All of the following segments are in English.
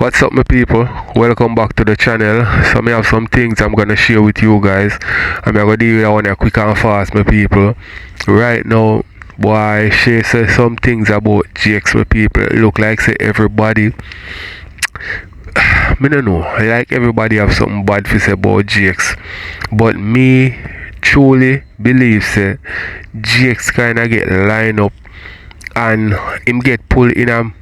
What's up, my people? Welcome back to the channel. So I have some things I'm gonna share with you guys. I'm gonna deal with that one quick and fast, my people. Right now, boy, Shay says some things about GX, my people. It look like say everybody, me don't know, like everybody have something bad to say about GX. But me truly believe say GX kinda get lined up and him get pulled in a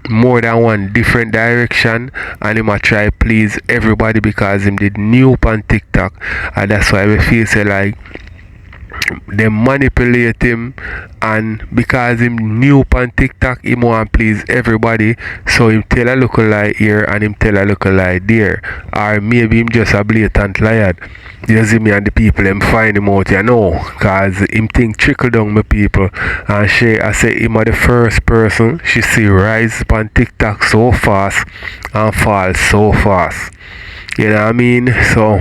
more than one different direction, and him a try please everybody because him did new on TikTok, and that's why we feel say like they manipulate him, and because him new on TikTok him want please everybody, so him tell a look lie here and him tell a look lie there, or maybe him just a blatant liar. You see me and the people them find him out, you know, cause him think trickle down my people. And Shay, I say him are the first person she see rise on TikTok so fast and fall so fast. You know what I mean? So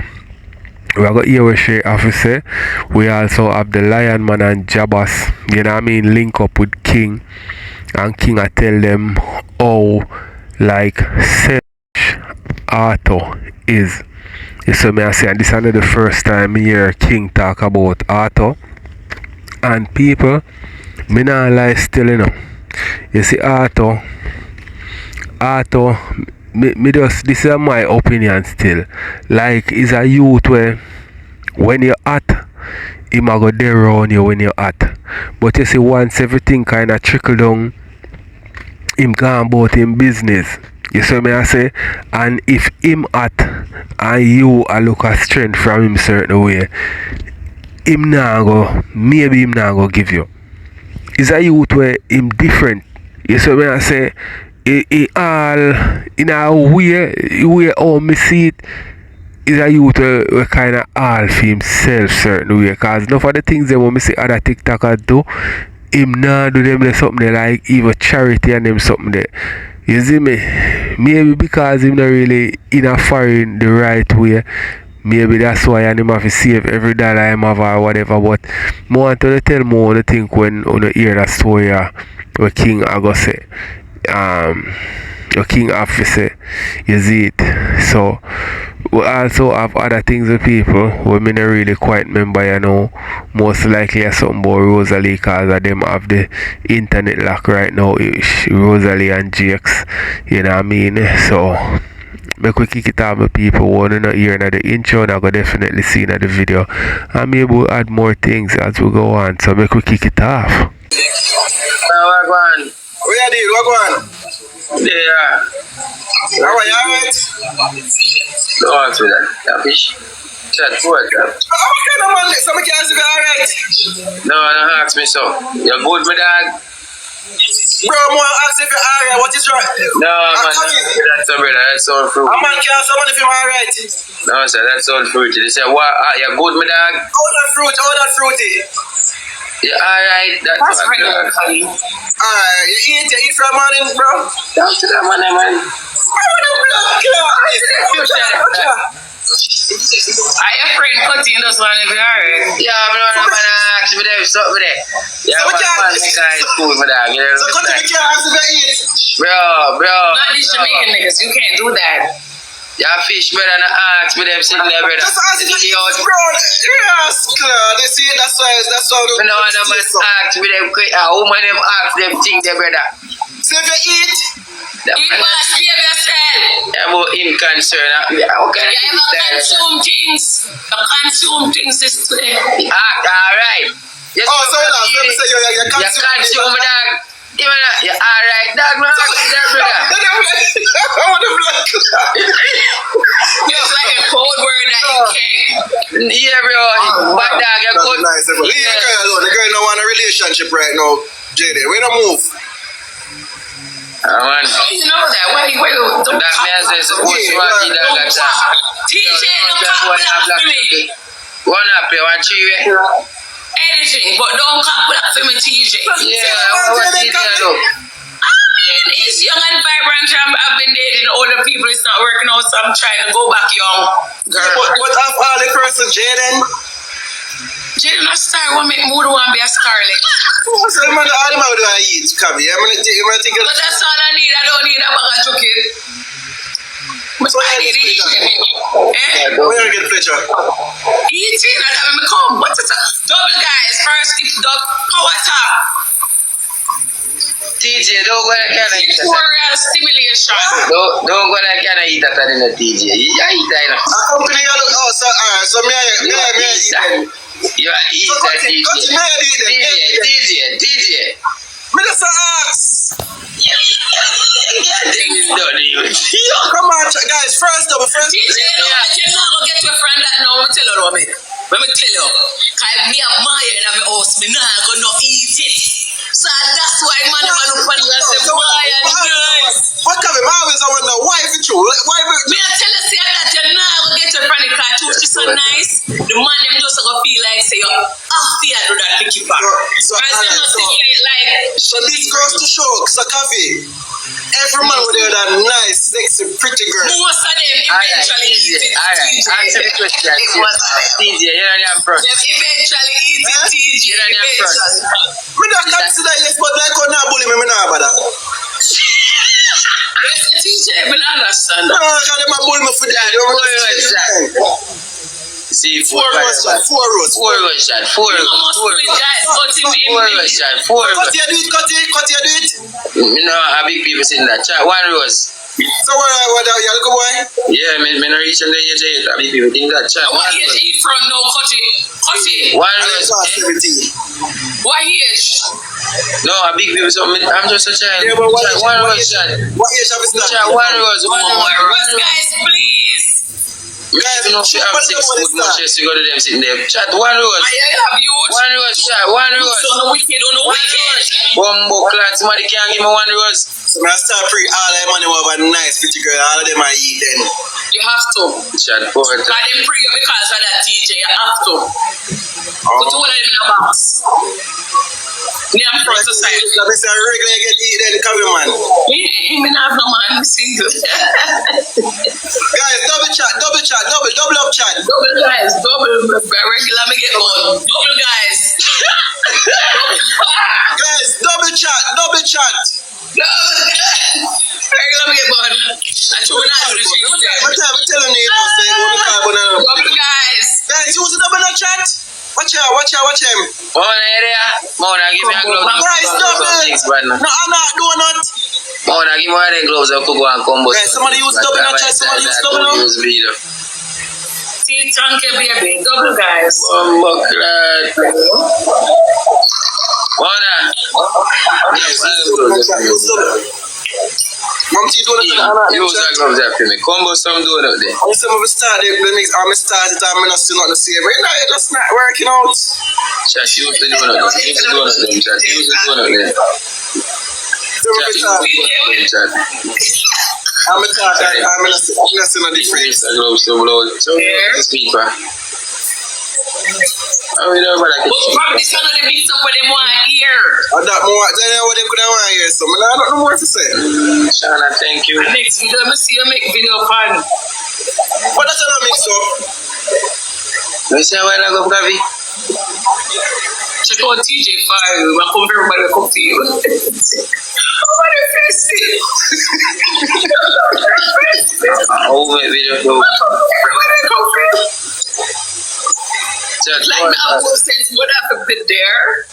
we got here with Shay officer. We also have the Lion Man and Jabas, you know what I mean, link up with King, and King I tell them how like selfish Altho is. You see me I say, and this is not the first time I hear King talk about Altho. And people, me not lie still, you know. You see Altho, me just, this is my opinion still. Like, is a youth where when you're hot, him a go there around you when you're hot. But you see, once everything kind of trickle down, him gone about him business. You see me I say? And if him hot and you a look a strength from him certain way, him nah go, maybe him nah go give you. Is a youth where him different. You see me I say? He all in a way how me see it, is a youth where kind of all for himself certain way. Cause enough of the things that when me see other TikTokers do, him nah do them something there, like even charity and them something there. You see me? Maybe because him not really in a foreign the right way. Maybe that's why I him have to save every dollar him have or whatever. But I want to tell more what I think when you hear that story where King I go say. The King have to say. You see it? So we also have other things with people who me not really quite remember, you know. Most likely something about Rosalie, because of them have the internet lock right now, Rosalie and GX, you know what I mean? So make we kick it off, my people. Want to hear another intro, and I go definitely see another video, and maybe we'll add more things as we go on. So make we kick it off. Where you did? What going? Yeah. How are you? Alright? No answer that. That fish. Chat for it. How kind of man? Some can't say alright. No, don't ask me so. You're good, my dog. Bro, I'm gonna ask if you're alright. What is wrong? No, man. That's a brother. That's all fruit. A man can't say if you're alright. No, sir. That's all fruity. They say, what? You're good, my dog. All that fruity. Yeah, alright. That's regular for you. Alright, you eat from morning, bro? Down to that money, man. I am afraid cutting those one if you're alright. Yeah, I'm not going to ask you there, something there. Yeah, I'm going to make a school for that. So cut the gas if you eat. Bro. Not these Jamaican niggas, you can't do that. Yeah, fish better than ask me them sitting there, brother. Just ask me, bro. Yes, they see that's why we know them ask me them quick. Woman them ask them thing there, brother. So if you eat, you must behave yourself. Yeah, about him concern. You ever consume things? You consume things this way. Alright. Yes, so let me say you consume dog. You're alright, dog, man. It's like a code word that you can't. Yeah, bro. But dog, you're good. Nice, leave the girl alone. The girl don't want a relationship right now, JD. We don't move. Man. You know that. Why you don't that man says, what's wrong with that? TJ, don't talk for me. One up here, one chew. Anything, but don't come with that for me, TJ. Yeah, what TJ do? I mean, he's young and vibrant. I've been dating older people. It's not working out, so I'm trying to go back young. Girl. What of all the person, Jaden? Jaden, a star won't make mood want to be a scarlet. So, all the man do I eat, Kabi. I'm going to think But that's all I need. I don't need a bag of chocolate. But So I where need you to eat. get where you get the picture? Eating, I got me come. What's it? Double guys, first if dog power top. TJ, don't go like Canada eat that. Tutorial stimulation. Don't go like Canada eat that in the TJ. You eat that. Company oh, so alright, so me You eat that. You eat that TJ. TJ. Me just ask. Come on, guys, first TJ, you know, go get your friend that now. Let me tell you what Let me tell you. Because me have my in my house, me not gonna eat it. So that's why man look on you and say, boy, and girls. What kind of always I wonder why is it true? Why me I tell you say that you're not gonna get your friend because she's so nice. The man them just gonna feel like say you're after you do that picky part. So this goes to show, so coffee. Every man with that nice, sexy, pretty girl. Most of them eventually eat it. Answer the question. TJ, you're on your front. They eventually eat it, TJ. You're on your front. Me don't consider yes, but like how not bully me not bother. Yes, TJ, me not understand that. No, because them a bully me for that. See, 4 rows shot. 4 rows. 4 rows shot. 4 rows. 4 rows shot. 4 rows. Cut you do it. You know, I big people sitting that chat. 1 rose. So what you look boy? Yeah, me not reach on the age yet. I big people think that chat. What age eat from no cut it? 1 rose. 17. What age? No, I big people so I'm just a child. Yeah, but what 1 rose shot. What age have you started? Chat 1 rose. 1 rose. Guys, please. You know, she have 6 foot much to go to them sitting there. Chat 1 rose. I have you. 1 rose shot. 1 rose. So no wicked, no wicked. Bumbo clad. Somebody can't give me 1 rose. So I start pre all that money over a nice pretty girl. All of them I eat then. You have to. Chat 4. God them pre you because of that TJ. You have to. Put all of them in a box. Me and front society. Let me say regular get eat then come here, man. Me not have no man. I'm single. Guys, double up chat. Double guys, regular me get one. Double guys. Guys, double chat. Regular me get one. I told you not to do this. What time I'm telling you, say double guys. Guys, use the double chat. Watch him. Mona, give me a glove. Guys, double. No, I'm not doing it. Mona, give me one of the gloves that could go and combo. Guys, somebody use double chat. Somebody use double. See, thank you, baby. Double guys. Mona. Use double. Mom, you doing it? Use that gloves there for me. Combo some doing up there. I'm some of the start the next I'm started I'm not still not the same. But it's just not working out. Chat, use the doing up there. Use the doing up there. Chat, use the doing up there. Chat. I'm a talk. I'm not still not different. Use the gloves to blow. So speak back. Oh, you know about that. But probably some of the bits up what they want to hear. I don't know what they could have want to hear. So I don't know what to say. Shana, thank you. Next video, let me see you make video fun. What does that mix up? You say when I go Gavi? Check out TJ5. I come everybody will come to you. Oh, what a face. Oh, my video. Everybody come for you. Like now, since what happened there?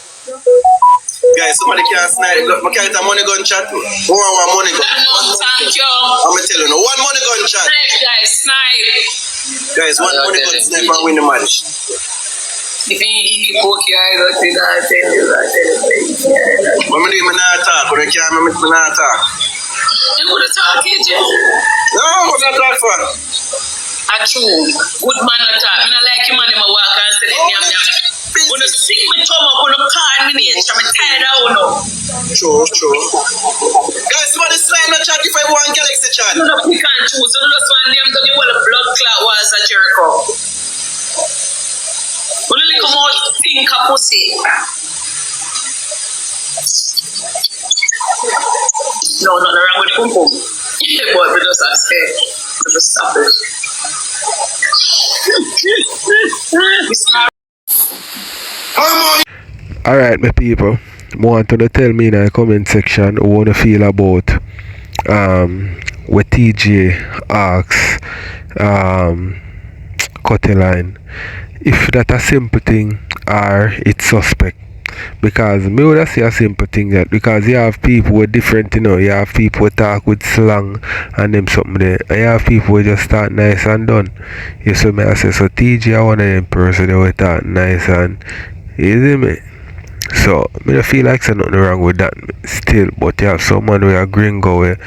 Guys, somebody can't snipe. Look, I can't have money gun chat. One money gun. No, thank you. I'm going to tell you, no. One money gun chat. Snipe, guys, snipe. Guys, one money gun snipe and win the match. If you poke your eyes, I say that, I tell you. When I do not talk, when I can't, I not talk. You want to talk, AJ? No, I'm not talk for. A true good man attack. I like him and him a walk and say nyam nyam. When you sick me thumb up, when you call me name, I'm tired of you. True. Guys, somebody slime the chat if I want Galaxy chat. You don't pick and choose. You just want them to give you a blood clot was a Jericho. When you come out, think a pussy. No, nothing wrong with the pum pum. But we just ask it. We just stop it. Alright, my people, want to tell me in the comment section how you feel about where TJ asks Cutterline if that a simple thing or it's suspect. Because me would say a simple thing that because you have people with different, you have people who talk with slang and them something there. And you have people who just start nice and done. You see me I say so TJ are one of them person who talk nice and you see me. So me don't feel like there's nothing wrong with that still, but you have someone who are gringo where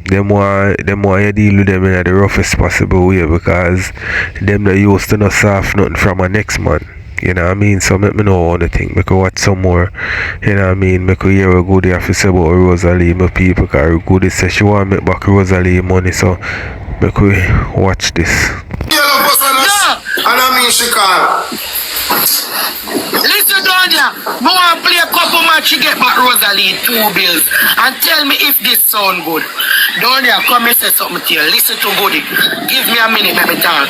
them want you deal with them in the roughest possible way because them not used to no soft nothing from a next man. You know what I mean? So make me know all the thing. Make me watch some more. You know what I mean? Make me hear what good they have to say about Rosalie, my people. Because good they say she want to make back Rosalie money. So make me watch this. Yeah, and I mean she call. Listen down here. I want to play a couple match to get back Rosalie 2 bills. And tell me if this sound good. Down here, come and say something to you. Listen to Goody. Give me a minute, let me talk.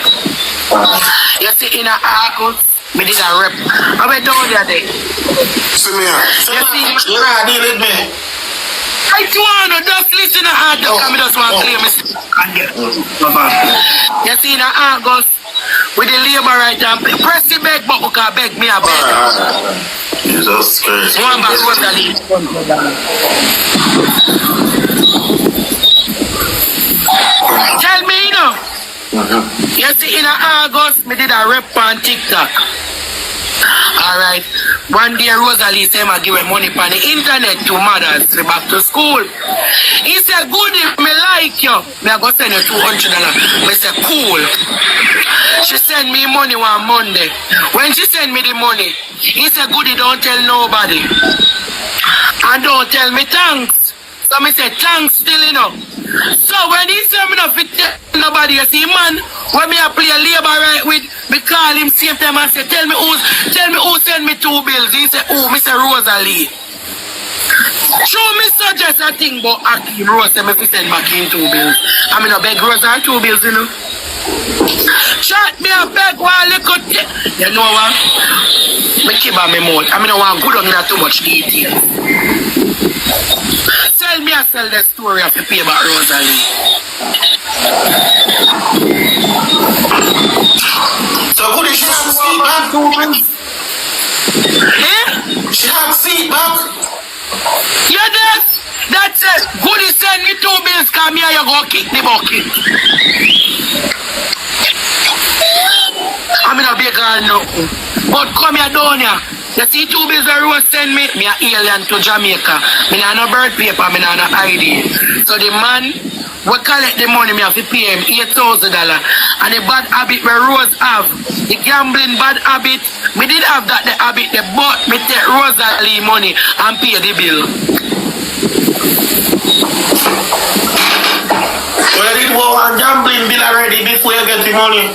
You see in a August. Me did a rep. I went down there. See me here. You know deal with me. I want to just listen to Altho. I just want to clear my You see in August, with the labor right now, press the beg button because beg me a beg. Jesus Christ. One back Rosalie. Tell me, You see in August, me did a rep on TikTok. Alright. One day Rosalie said I give her money on the internet to mothers to back to school. He said, good if me like you. Me I go send you $200. Me said, cool. She sent me money one Monday. When she sent me the money, he said, goody, don't tell nobody. And don't tell me thanks. So me said, thanks still, So when he said me not fit nobody, you see, man, when me a play a labor right with, me call him same time and say, tell me who send me 2 bills. He said, oh, Mr. Rosalie. Show me suggest a thing about Akin Rose, say me fi send back in 2 bills. I mean, I beg Rosa 2 bills, Shot me a beg while you could you know what? Me keep on my mouth. I mean, I want good on not too much detail. Tell me I tell the story of the pay about Rosalie. So good is she have seat back? She have seat back? Yeah, that's it. Good is send me 2 bills, come here, you go kick the bucket. I'm in a big girl now. But come here down here. You see 2 bills that Rose send me a alien to Jamaica. Me nah no birth paper, me nah no ID. So the man we collect the money, me have to pay him $8,000. And the bad habit where Rose have, the gambling bad habit, me did have that the habit, but me take Rosalie money and pay the bill. Well, you did go on gambling bill already before you get the money.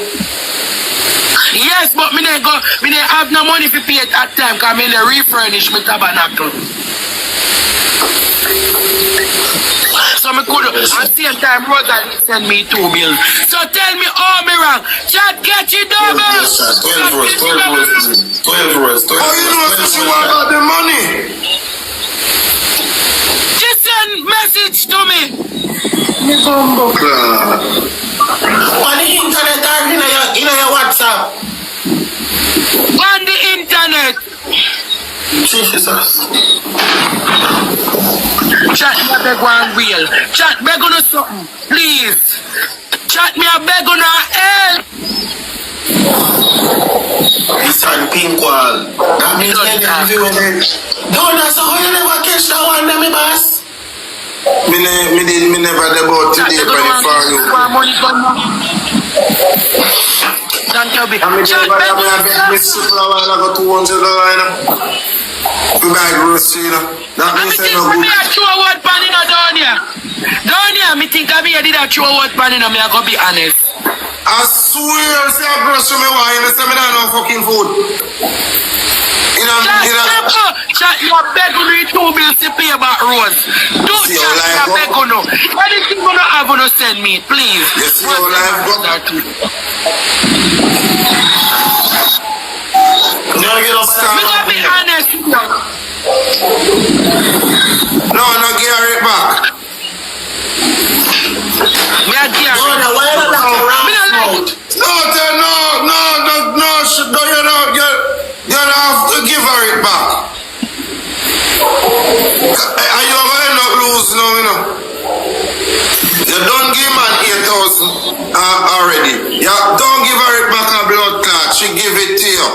Yes, but me have no money to pay at that time because I refurnish my tabernacle. So me could at the same time Rosalie send me 2 bills. So tell me how me wrong. Chat catch it double. 12 rows. Oh, you know she want about the money. She send message to me. On the internet or in your WhatsApp? On the internet. Jesus. Chat me a beg one wheel. Chat beg on something. Please. Chat me a beg on help. It's on pink wall. That means don't know, so how you never catch that one, me boss? Me never about today, but it for you. Don't tell me. I mean, I bet me super while I got $200. To buy grocery, That means I no good. Me a throw a word pan in down here. Down here, me think I did a throw a word pan in, me I go be honest. I swear, say a grocery me want, you say me not no fucking food. Chat, you are begging me 2 bills to pay about Rose. Don't chat, you are begging no. Anything you have to send me, please. Yes, your life go. No, you don't start. Me gonna be honest. No, get it back. Me a gear. No, no, why you not around? Me don't like it. You don't have to give her it back. And you're going to not lose now, you know. You don't give man 8,000 already. You don't give her it back a blood clot. She give it to you.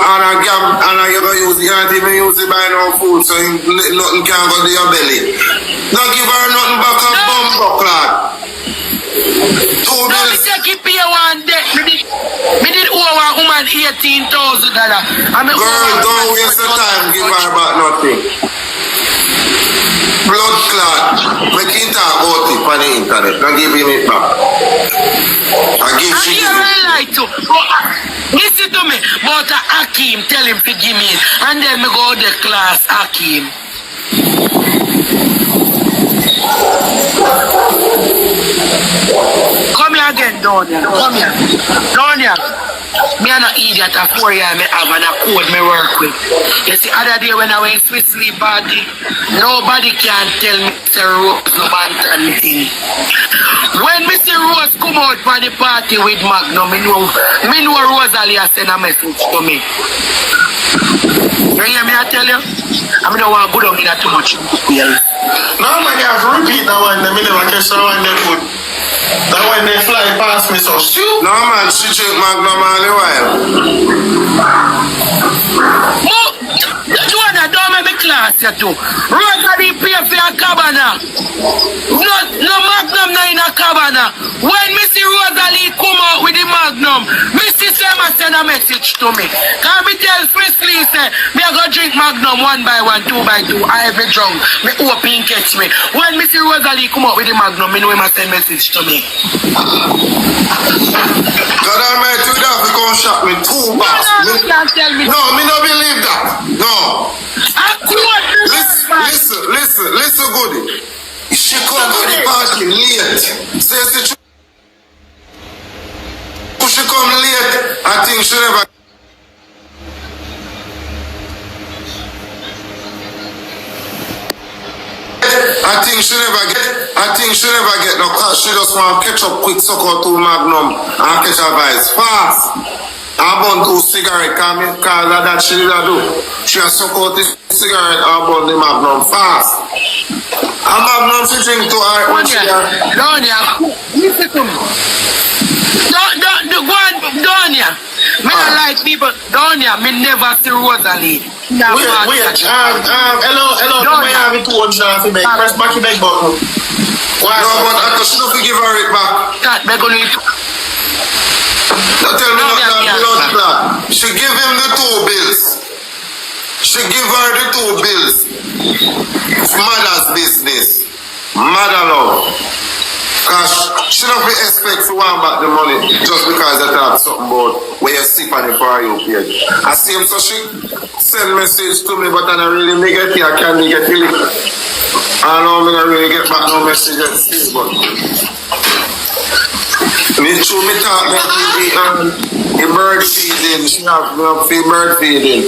And you're going to use it. You can't even use it by no food, so nothing can go to your belly. Don't give her nothing back a bumper clot. No, me take it pay one day. Me did owe a woman $18,000. Girl, don't waste your time. Give her back nothing. Blood clot. Make him talk about it on the internet. Don't give him it back. I give she give it. Listen to me. But Hakim tell him to give me it. And then me go to the class Hakim. Come here again, Donia. Come here. Donia. Me are not idiot at 4 years. Me have an code me work with. You see, other day when I went to Swiss sleep party, nobody can tell me Mr. Rose no bantan thing. When Mr. Rose come out for the party with Magnum, me know Rosalie has sent a message to me. You hear me, I tell you? I don't want to go down in that too much. No, man, you have to repeat that one. I never catch that one. That one they fly past me, so shoot. No, man, she drink Magnum all the while. Joanna, don't make me class you too. Rosalie pay for your cabana. No Magnum no in a cabana. When Missy Rosalie come out with the Magnum, Missy send a message to me. Can me tell Swiss Lee say, me I go drink Magnum 1 by 1, 2 by 2. I have a drunk. Me open catch me. When Missy Rosalie come out with the Magnum, me know him a send message to me. God Almighty, you have to come shot me 2 bars. No, you can't tell me. No, me don't believe that. No. Listen, goody. She come to the party late. Says she come late. I think she never. I think she never get no cause she just want to catch up quick, suck out 2 Magnum and catch her vibes fast. I burn 2 cigarettes cause that she did do. She has suck out the cigarette and burn the Magnum fast. A Magnum she drink to her when she listen to me. Donia. Me don't like people. Donia, me never see Rosalie. Wait. Hello. Come here, have it 200 for me. Press back your back button. Why? No, but I she don't give her it back. That they're going to. Don't tell me that blood clot. She give him the 2 bills. She give her the 2 bills. It's mother's business. Mother love. Cause she don't be expect to want back the money just because they talk something about where you sit on the For You page. I see him, so she send message to me, but I don't really get it. I can't get it. I know I don't really get back no message at still, but me true me talk about the bird feeding. She have free bird feeding.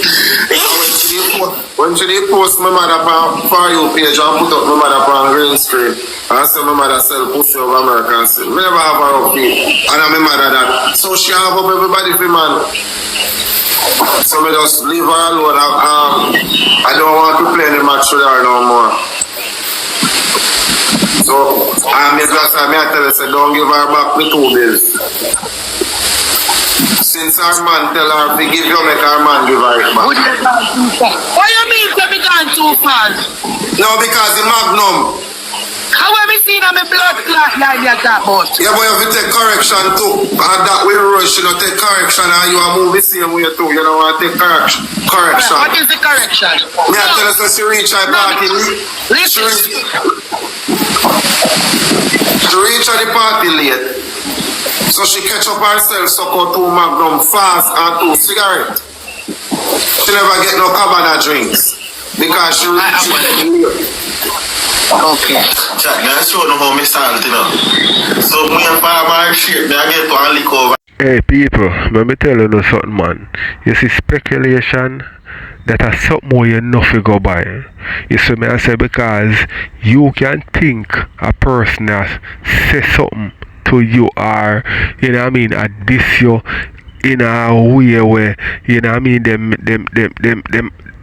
When she post my mother on For You page and put up my mother on green screen, I say my mother sell pussy of American still. Me never have her up here. And I'm my mother that. So she have up everybody for man. So me just leave her alone. I don't want to play any match with her no more. So I tell her, say, don't give her back the 2 bills. Since our man tell her to give you, make our man give her it back. What you mean to be gone too far? No, because the Magnum. How have we seen on my blood clot like you talk about? Yeah, but you have to take correction too. And that way rush, you know, take correction and you are moving the same way too. You don't want to take correction. What is the correction? Me I tell her so she reach her party. Listen. She reach her the party late. So she catch up herself, suck out 2 Magnum fast and 2 cigarettes. She never get no cabana drinks. Because she reach late. Okay. Chat, I show them how me salt, you know. So me and Farmer shit, I get to a lick over. Hey people, let me tell you something, man. You see speculation that are something more you nothing go by. You see me I say because you can think a person that say something to you or you know what I mean I diss you in a way where you know what I mean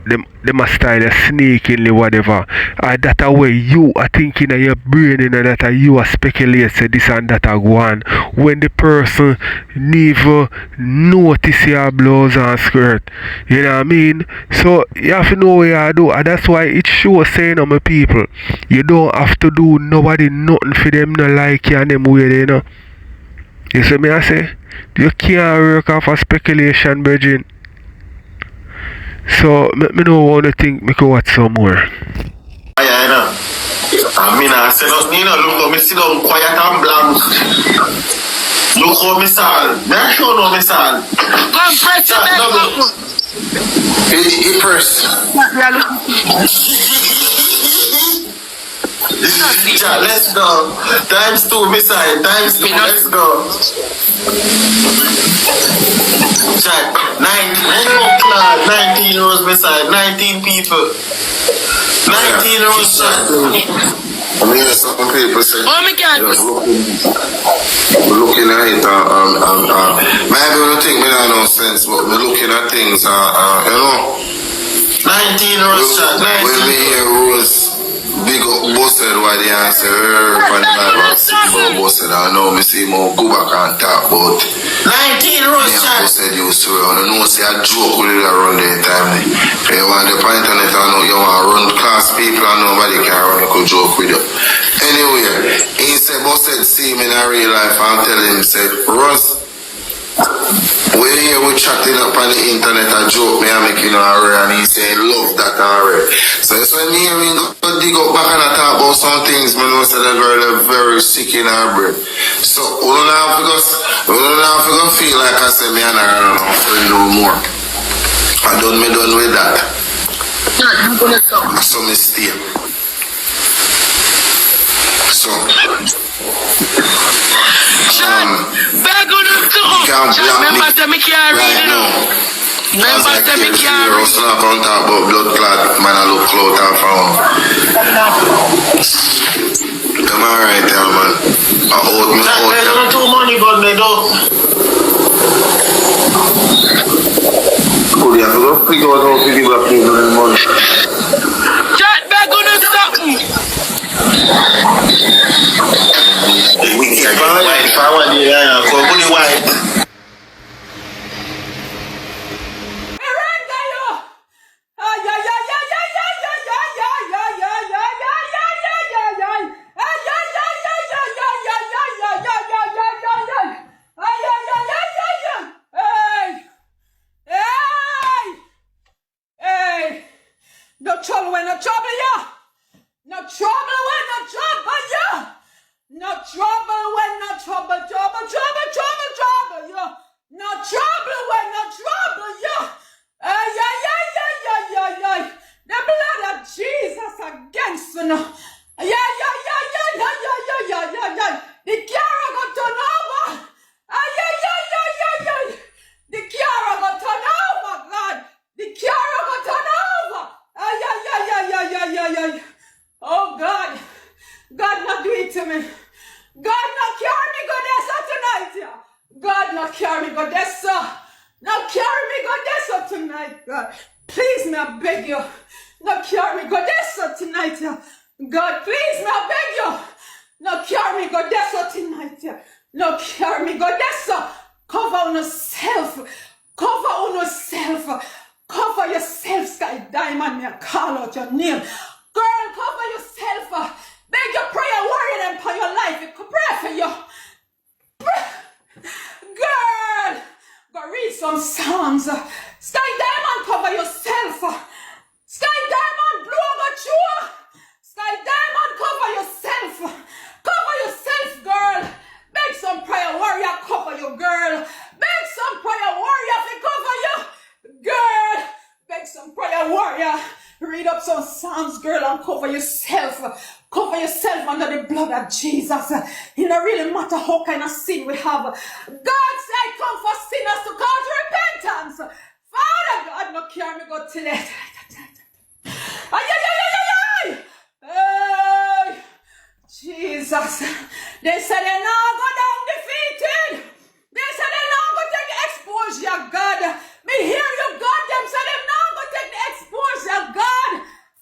them a style of sneakingly whatever. That a way you are thinking in your brain you know that you are speculating say this and that are go on when the person never notice your blouse and skirt. You know what I mean? So you have to know what you do and that's why it shows saying on my people you don't have to do nobody nothing for them not like you and them way they know. You see me I say? You can't work off a speculation, Virgin. So, me know what you think, me go watch some more. Yeah, I know. I mean, I say nothing, you know, look how me sit down quiet and blank. Look how me sad. Me I show no me sad. Come press your back button. He press. Yeah, let's go. Times 2, me side. Times 2, let's go. Chat, 19 rows beside, 19 people. 19 rows chat. I mean, some people say, looking at it, maybe you think me not no sense, but me looking at things, you know. 19 rows chat, 19 when me hear rows. Big up busted why they answer her on the Bible about busted. I know me see more go back and talk about 19 rows shot. Busted used to I know say a joke with it around the time. You want the internet I know you want to run class people and nobody can run a joke with you. Anyway, he said busted see him in a real life and tell him say Russ we here we chatting up on the internet a joke me and making and he say love that already. So that's when me hearing go dig up back and talk about some things me know say the girl is very sick in her brain. So we don't have to go feel like I say me and her are not friend no more. I done with that. So me stay. So can't block me right now. As I kill zero, so I can't talk about blood clot, man I look clot and found. I'm alright there, man. I hold me out. I don't too money, but me don't. Cool, you have to go figure out how to give up people money. Chat back on the something. We can't get white. If I want the go put the white. No trouble when no trouble ya. No trouble when no trouble ya. No trouble when no trouble ya. No trouble when no trouble ya. Ay, ay, ay, ay, ay, ay, ay. The blood of Jesus against you. Ay, ay, ay, ay, ay, ay, ay, ay, ay, ay. The car go turn over. Ay, ay, ay, ay, ay, ay. The car go turn over, God. The car go turn over. Ay, ay, ay, ay, ay, ay, ay, ay. Oh, God. God, not do it to me. God, not carry me go there tonight, yeah. God, not carry me go there, sir. Not carry me go there tonight, God. Please, me, I beg you. Not carry me go there tonight, yeah. God, please, me, I beg you. Not carry me go there tonight, yeah. Not carry me go there, cover on yourself. Cover on yourself. Cover yourself, Sky Diamond, me, I call out your name. Girl, cover yourself. Beg your prayer, warrior them for your life. It could pray for you. Girl, go read some songs. Sky Diamond, cover yourself. Sky Diamond, blow over you. Sky Diamond, cover yourself. Cover yourself, girl. Beg some prayer, warrior, cover you, girl. Beg some prayer, warrior, to cover you. Girl, beg some prayer, warrior. Read up some Psalms, girl, and cover yourself. Cover yourself under the blood of Jesus. It don't really matter how kind of sin we have. God said, come for sinners to call to repentance. Father God, no carry me go till it. Ay, ay, ay, ay, ay, ay. Hey, Jesus. They said they're not go down defeated. They said they're not going to take the exposure, God. Me hear you, God. Them said they're not going to take the exposure, God.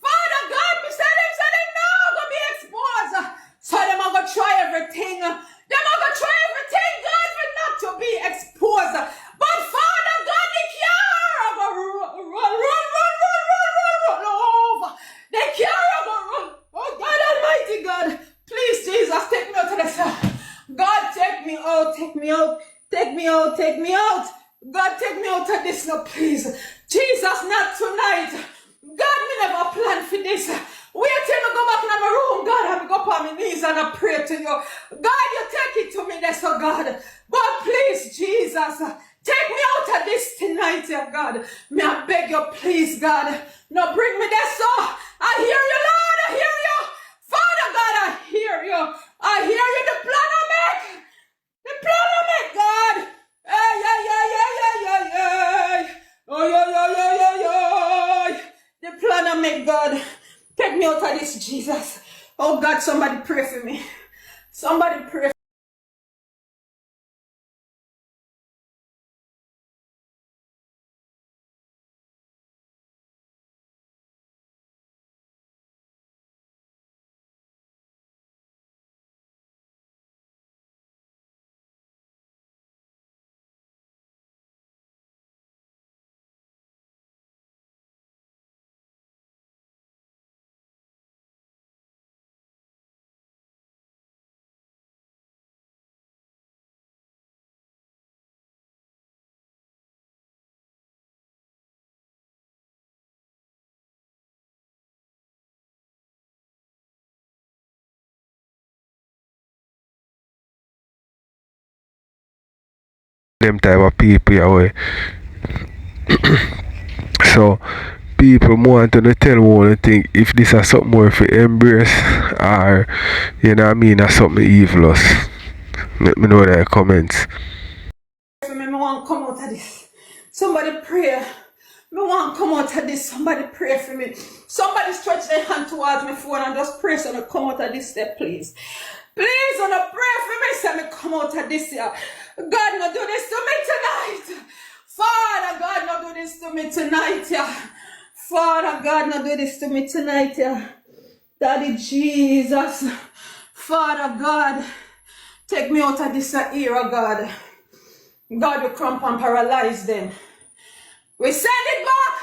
Father God, me said they're not going to be exposed. So them are going to try everything. Them are going to try everything, God, for not to be exposed. But Father God, they can't run over. They can't run. Oh God Almighty God, please Jesus, take me out of this. God, take me out, take me out. Take me out, take me out. God, take me out of this now, please. Jesus, not tonight. God, me never planned for this. Wait till I go back in my room, God, and I go up on my knees and I pray to you. God, you take it to me, that's so God. But please, Jesus, take me out of this tonight, dear God. May I beg you, please, God. No, bring me there, so I hear you, Lord, I hear you. Father God, I hear you. I hear you, the plan I make. The plan I make, God. Ay, ay, ay, ay, ay, ay, ay. Oh, ay, ay, ay, ay, ay. The plan I make, God. Take me out of this, Jesus. Oh, God, somebody pray for me. Somebody pray for me. Them type of people away. So people want to tell one think if this is something more for embrace or you know what I mean or something evilous. Let me know their comments. For me, I want to come out of this. Somebody pray. I want to come out of this. Somebody pray for me. Somebody stretch their hand towards my phone and just pray so I come out of this step, please. Please, wanna pray for me so I come out of this here. God, not do this to me tonight. Father God, not do this to me tonight, yeah. Father God, not do this to me tonight, yeah. Daddy Jesus. Father God, take me out of this era, God. God, we cramp and paralyze them. We send it back.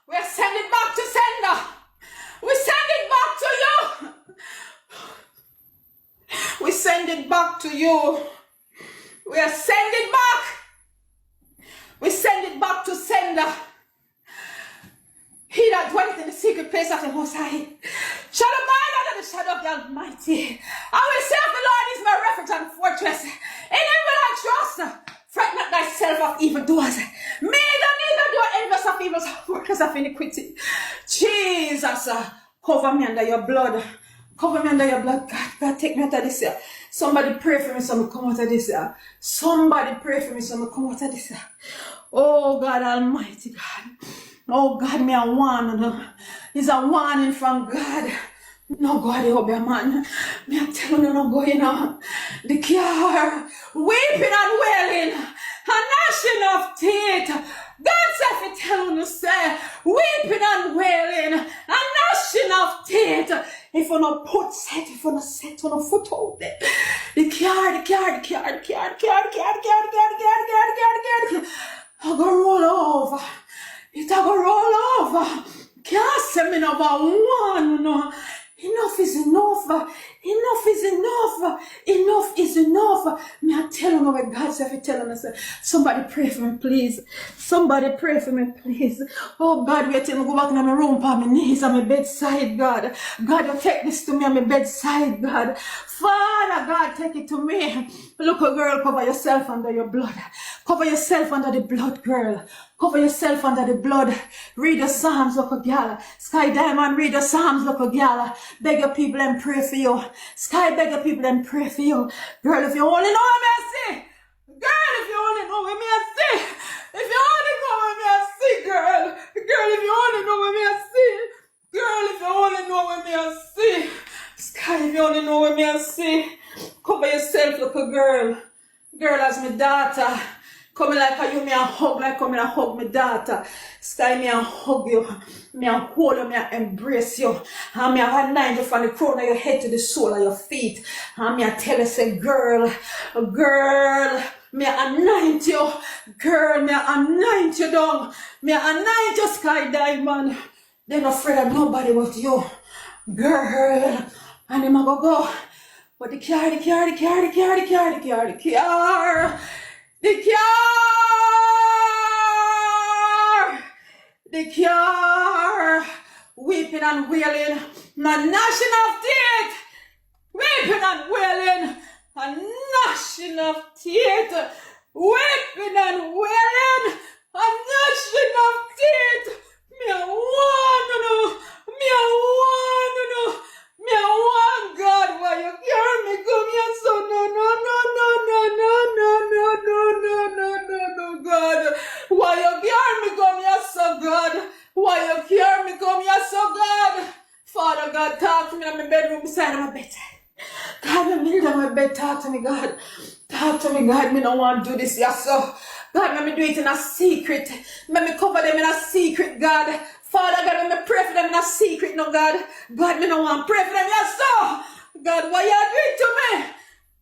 We send it back to sender. We send it back to you. We send it back to you. We send it back. We send it back to sender. He that dwelleth in the secret place of the Most High shall abide under the shadow of the Almighty. I will say of the Lord is my refuge and fortress. In him will I trust. Fret not thyself of evildoers. Neither do envious of evil, workers of iniquity. Jesus, cover me under your blood. Cover me under your blood, God. God, take me out of this here. Somebody pray for me so I come out of this here. Somebody pray for me so I come out of this here. Oh, God Almighty, God. Oh, God, me a warning. It's a warning from God. No go the over, man. Me I tell you no go, you know. The car weeping and wailing, and gnashing of teeth. God said if tell you say weeping and wailing, and gnashing of teeth. If you not put set, if you not set on a foot out there. The car. I go roll over. It a go roll over. Can't send me number one, no. Enough is enough. Enough is enough. Enough is enough. May I tell you what God said? If you tell us, somebody pray for me, please. Somebody pray for me, please. Oh God, wait till I go back in my room, on my knees, on my bedside, God. God, you take this to me on my bedside, God. Father, God, take it to me. Look, girl, cover yourself under your blood. Cover yourself under the blood, girl. Cover yourself under the blood. Read the Psalms, look a gal. Sky Diamond, read the Psalms, look a gal. Beg your people and pray for you. Sky, beg your people and pray for you. Girl, if you only know what I see. Girl, if you only know what I see. If you only know what I see. see, girl. Girl, if you only know what me I see. Girl, if you only know what me I see. Sky, if you only know what me I see. Cover yourself, little girl. Girl, as my daughter. Come like how you me a hug, like come a hug my daughter. Sky, me a hug you. Me a hold you, me a embrace you. And me a anoint you from the crown of your head to the sole of your feet. And me a tell you, say, girl, me a anoint you. Girl, me a anoint you down. Me a anoint you, Sky Diamond. They're not afraid of nobody but you. Girl. And them a go. But the car. The car, weeping and wailing, not gnashing of teeth, weeping and wailing, and gnashing of teeth, weeping and wailing, and gnashing of teeth. Me a want God, why you carry me come here so no, God. Why you carry me come here so God? Why you carry me come here so God? Father God, talk to me in my bedroom beside my bed. God, in the middle of my bed, talk to me, God. Talk to me, God. Me don't want to do this, yes, so. God, let me do it in a secret. Let me cover them in a secret, God. Father God, let me pray for them in a secret, no, God. God, me don't want to pray for them, yes, so. God, why you do it to me?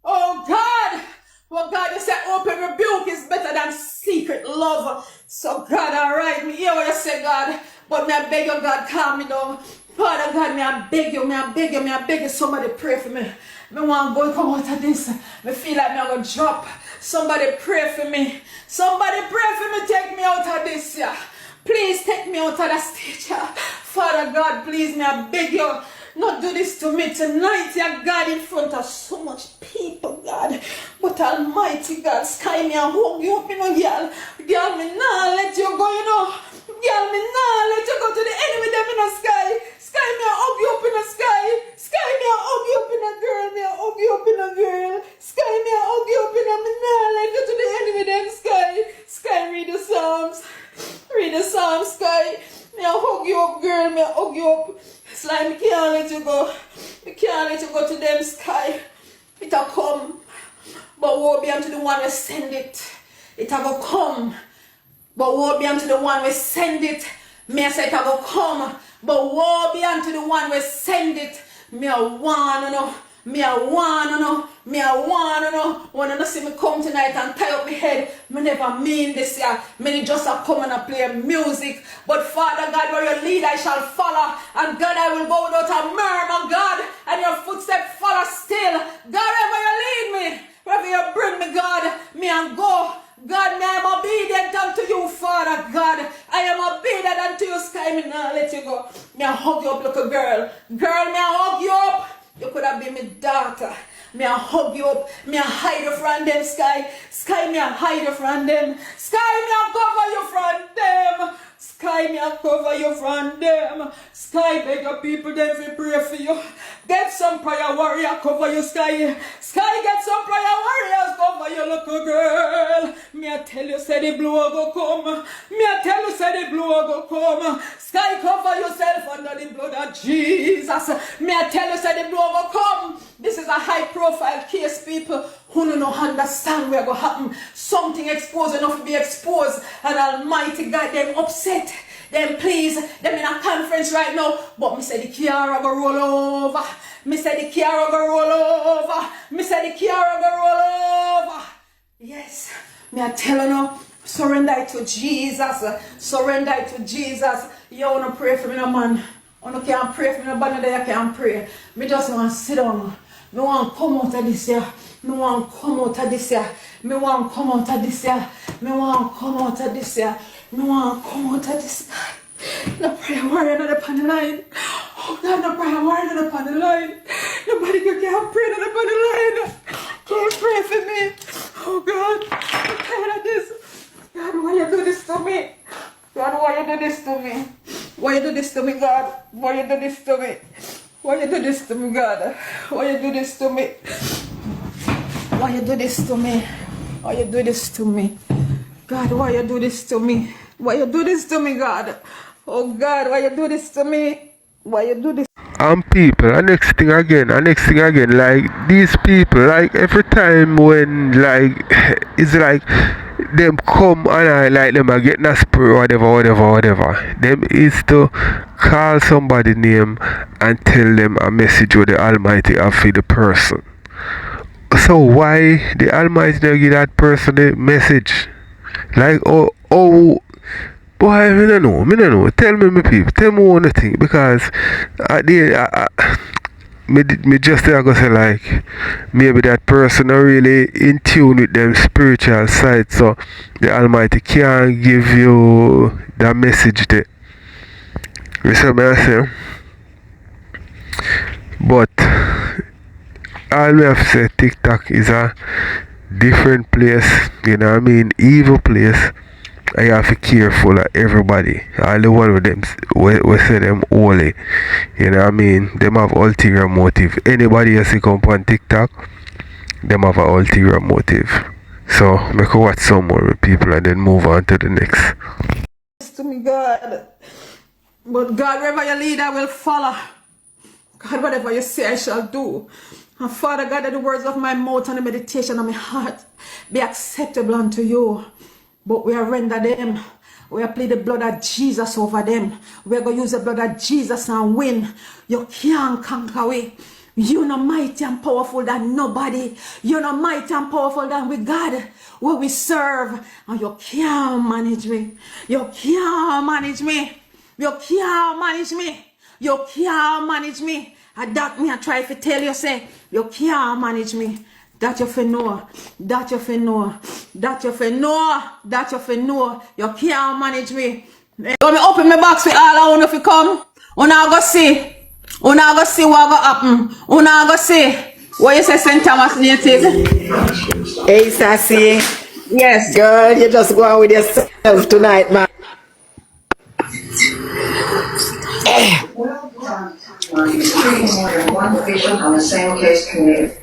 Oh, God. Well, God, you said open rebuke is better than secret love. So, God, all right, me hear what you say, God. But me I beg you, God, calm me down. Father God, me I beg you, somebody pray for me. Me want to go come out of this. Me feel like me I'm going to drop. Somebody pray for me. Somebody pray for me, take me out of this, yeah. Please take me out of the stage, yeah. Father God, please, me I beg you. Not do this to me tonight, yeah, God, in front of so much people, God. But Almighty God, Sky, me and hug you up, you know, girl. Girl, me nah let you go, you know. Girl, me nah let you go to the enemy, them in the sky. Sky, me and hug you up in the sky. Sky, me and hug you up in a girl. Me and hug you up in a girl. Sky, me and hug you up in a, me nah let you to the enemy, them Sky. Sky, read the Psalms. Read the Psalms, Sky. Me and hug you up, girl. Me and hug you up. It's like me can't let you go. Me can't let you go to them, Sky. It'll come. But woe be unto the one who send it. It'll come. But woe be unto the one who send it. Me I say it'll come. But woe be unto the one who send it. Me I wanna know. Wanna know see me come tonight and tie up my head. Me never mean this, yeah. Me just a come and a play music. But Father God, where you lead I shall follow. And God, I will go without a murmur, God. And your footsteps follow still. God, wherever you lead me, wherever you bring me, God, me and go. God, me I am obedient unto you, Father God. I am obedient unto you, Sky. Me now let you go. Me I hug you up like a girl. Girl, me I hug you up. You could have been my daughter. Me I hug you up. Me I hide you from them, Sky. Sky, me I hide you from them. Sky, me I cover you from them. Sky, me I cover you from them. Sky, beg your people them to pray for you. Get some prayer warrior cover you, Sky. Sky, get some prayer warriors cover you, little girl. Me I tell you, say the blow go come. Me I tell you, say the blow go come. Sky, cover yourself under the blood of Jesus. Me I tell you, say the blow go come. This is a high profile case, people who don't understand where go happen. Something exposed enough to be exposed. And Almighty God, them upset. Them please, them in a conference right now. But me say the car go roll over. Me say the car go roll over. Me say the car go roll over. Yes, me I tell you now, surrender it to Jesus. Surrender it to Jesus. You wanna pray for me, no man. You can't pray for me, no man that you can't pray. Me just want to sit down. Me want to come out of this year. Me want to come out of this year. Me want to come out of this year. Me want to come out of this year. Me want to come out of this. No prayer warrior not upon the line. Oh God, no prayer warrior not upon the line. Nobody can't pray not upon the line. Can't pray for me. Oh God, I'm tired of this. God, why you do this to me? God, why you do this to me? Why you do this to me, God? Why you do this to me? Why you do this to me, God? Why you do this to me? Why you do this to me? Why you do this to me? God, why you do this to me? Why you do this to me, God? Oh God, why you do this to me? Why you do this? And people, and next thing again, like these people, like every time when like it's like them come and I like them are getting a spirit whatever. Them is to call somebody name and tell them a message with the Almighty have for the person. So why the Almighty don't give that person the message? Like oh boy, me no know. Tell me, my people. Tell me one thing because at the me just there go say like maybe that person are really in tune with them spiritual side, so the Almighty can't give you that message there. You see what I say? But all me have to say, TikTok is a different place. You know what I mean? Evil place. I have to be careful of everybody. All the one with them we say them holy. You know what I mean? Them have ulterior motive. Anybody else who come on TikTok, them have an ulterior motive. So make watch some more with people and then move on to the next. To me, God. But God, wherever you lead, I will follow. God, whatever you say, I shall do. And Father God, that the words of my mouth and the meditation of my heart be acceptable unto you. But we are render them. We are plead the blood of Jesus over them. We are going to use the blood of Jesus and win. You can't conquer we. You're not mighty and powerful than nobody. You're not mighty and powerful than we God, who we serve. And you can't manage me. You can't manage me. You can't manage me. You can't manage me. And that me I try to tell you, say, you can't manage me. That you fi know. That you fi know. That you fi know. That you fi know. You can't manage me. Let me open my box for all I want if you come. Una go see. Una go see what go happen. Una go see. What you say, St. Thomas native? Hey, Sassy. Yes. Girl, you just go on with yourself tonight, man. One patient on the same case committed.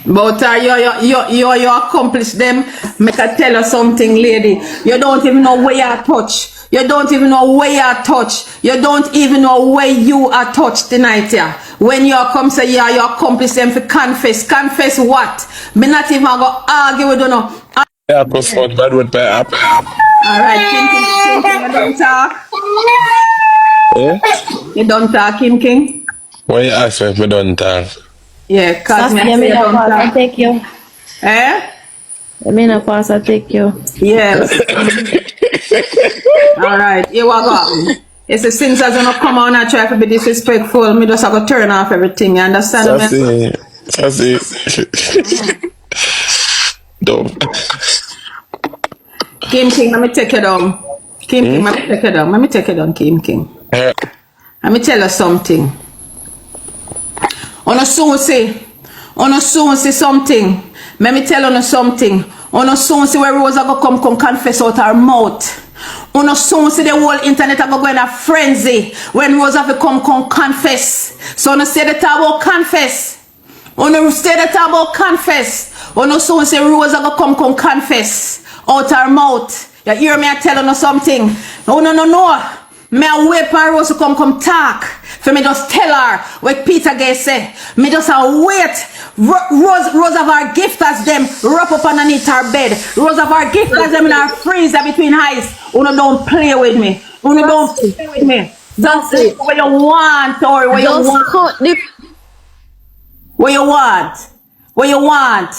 But you accomplish them. Make I tell you something, lady. You don't even know where you touch. You don't even know where you touch. You don't even know where you are touched tonight, yeah. When you come say, yeah, you accomplish them for confess. Confess what? Me not even go argue with you no. Yeah, plus what bad word by app. Alright, King, you don't talk. Eh? You don't talk, King. Why you ask me if I don't talk? Yeah, cause Sassy, me I say you don't I talk. take you. Eh? I take you. Yes. Alright, here we go. It's the sins as you not come on and try to be disrespectful. Me just have to turn off everything, you understand me? Sassy. Dumb. King, let me take you down. King, let me take you down. Let me take you down, King. Let me tell you something. On a soon say something. Let me tell you something. On a soon say where Rosa go come confess out her mouth. On a soon say the whole internet go in a frenzy when Rosa come confess. So on a say the talk about confess. On a say the talk about confess. On a soon say Rosa go come confess out her mouth. You hear me? I tell you something. No. Me a wait for Rose to come talk. For me just tell her what Peter Gay say. Me just a wait. Rose of our gift as them wrap up underneath her bed. Rose of our gift as them in our freezer between eyes. Una don't play with me. Una don't play with me. That's it. What you want or what you want. What you want. What you want.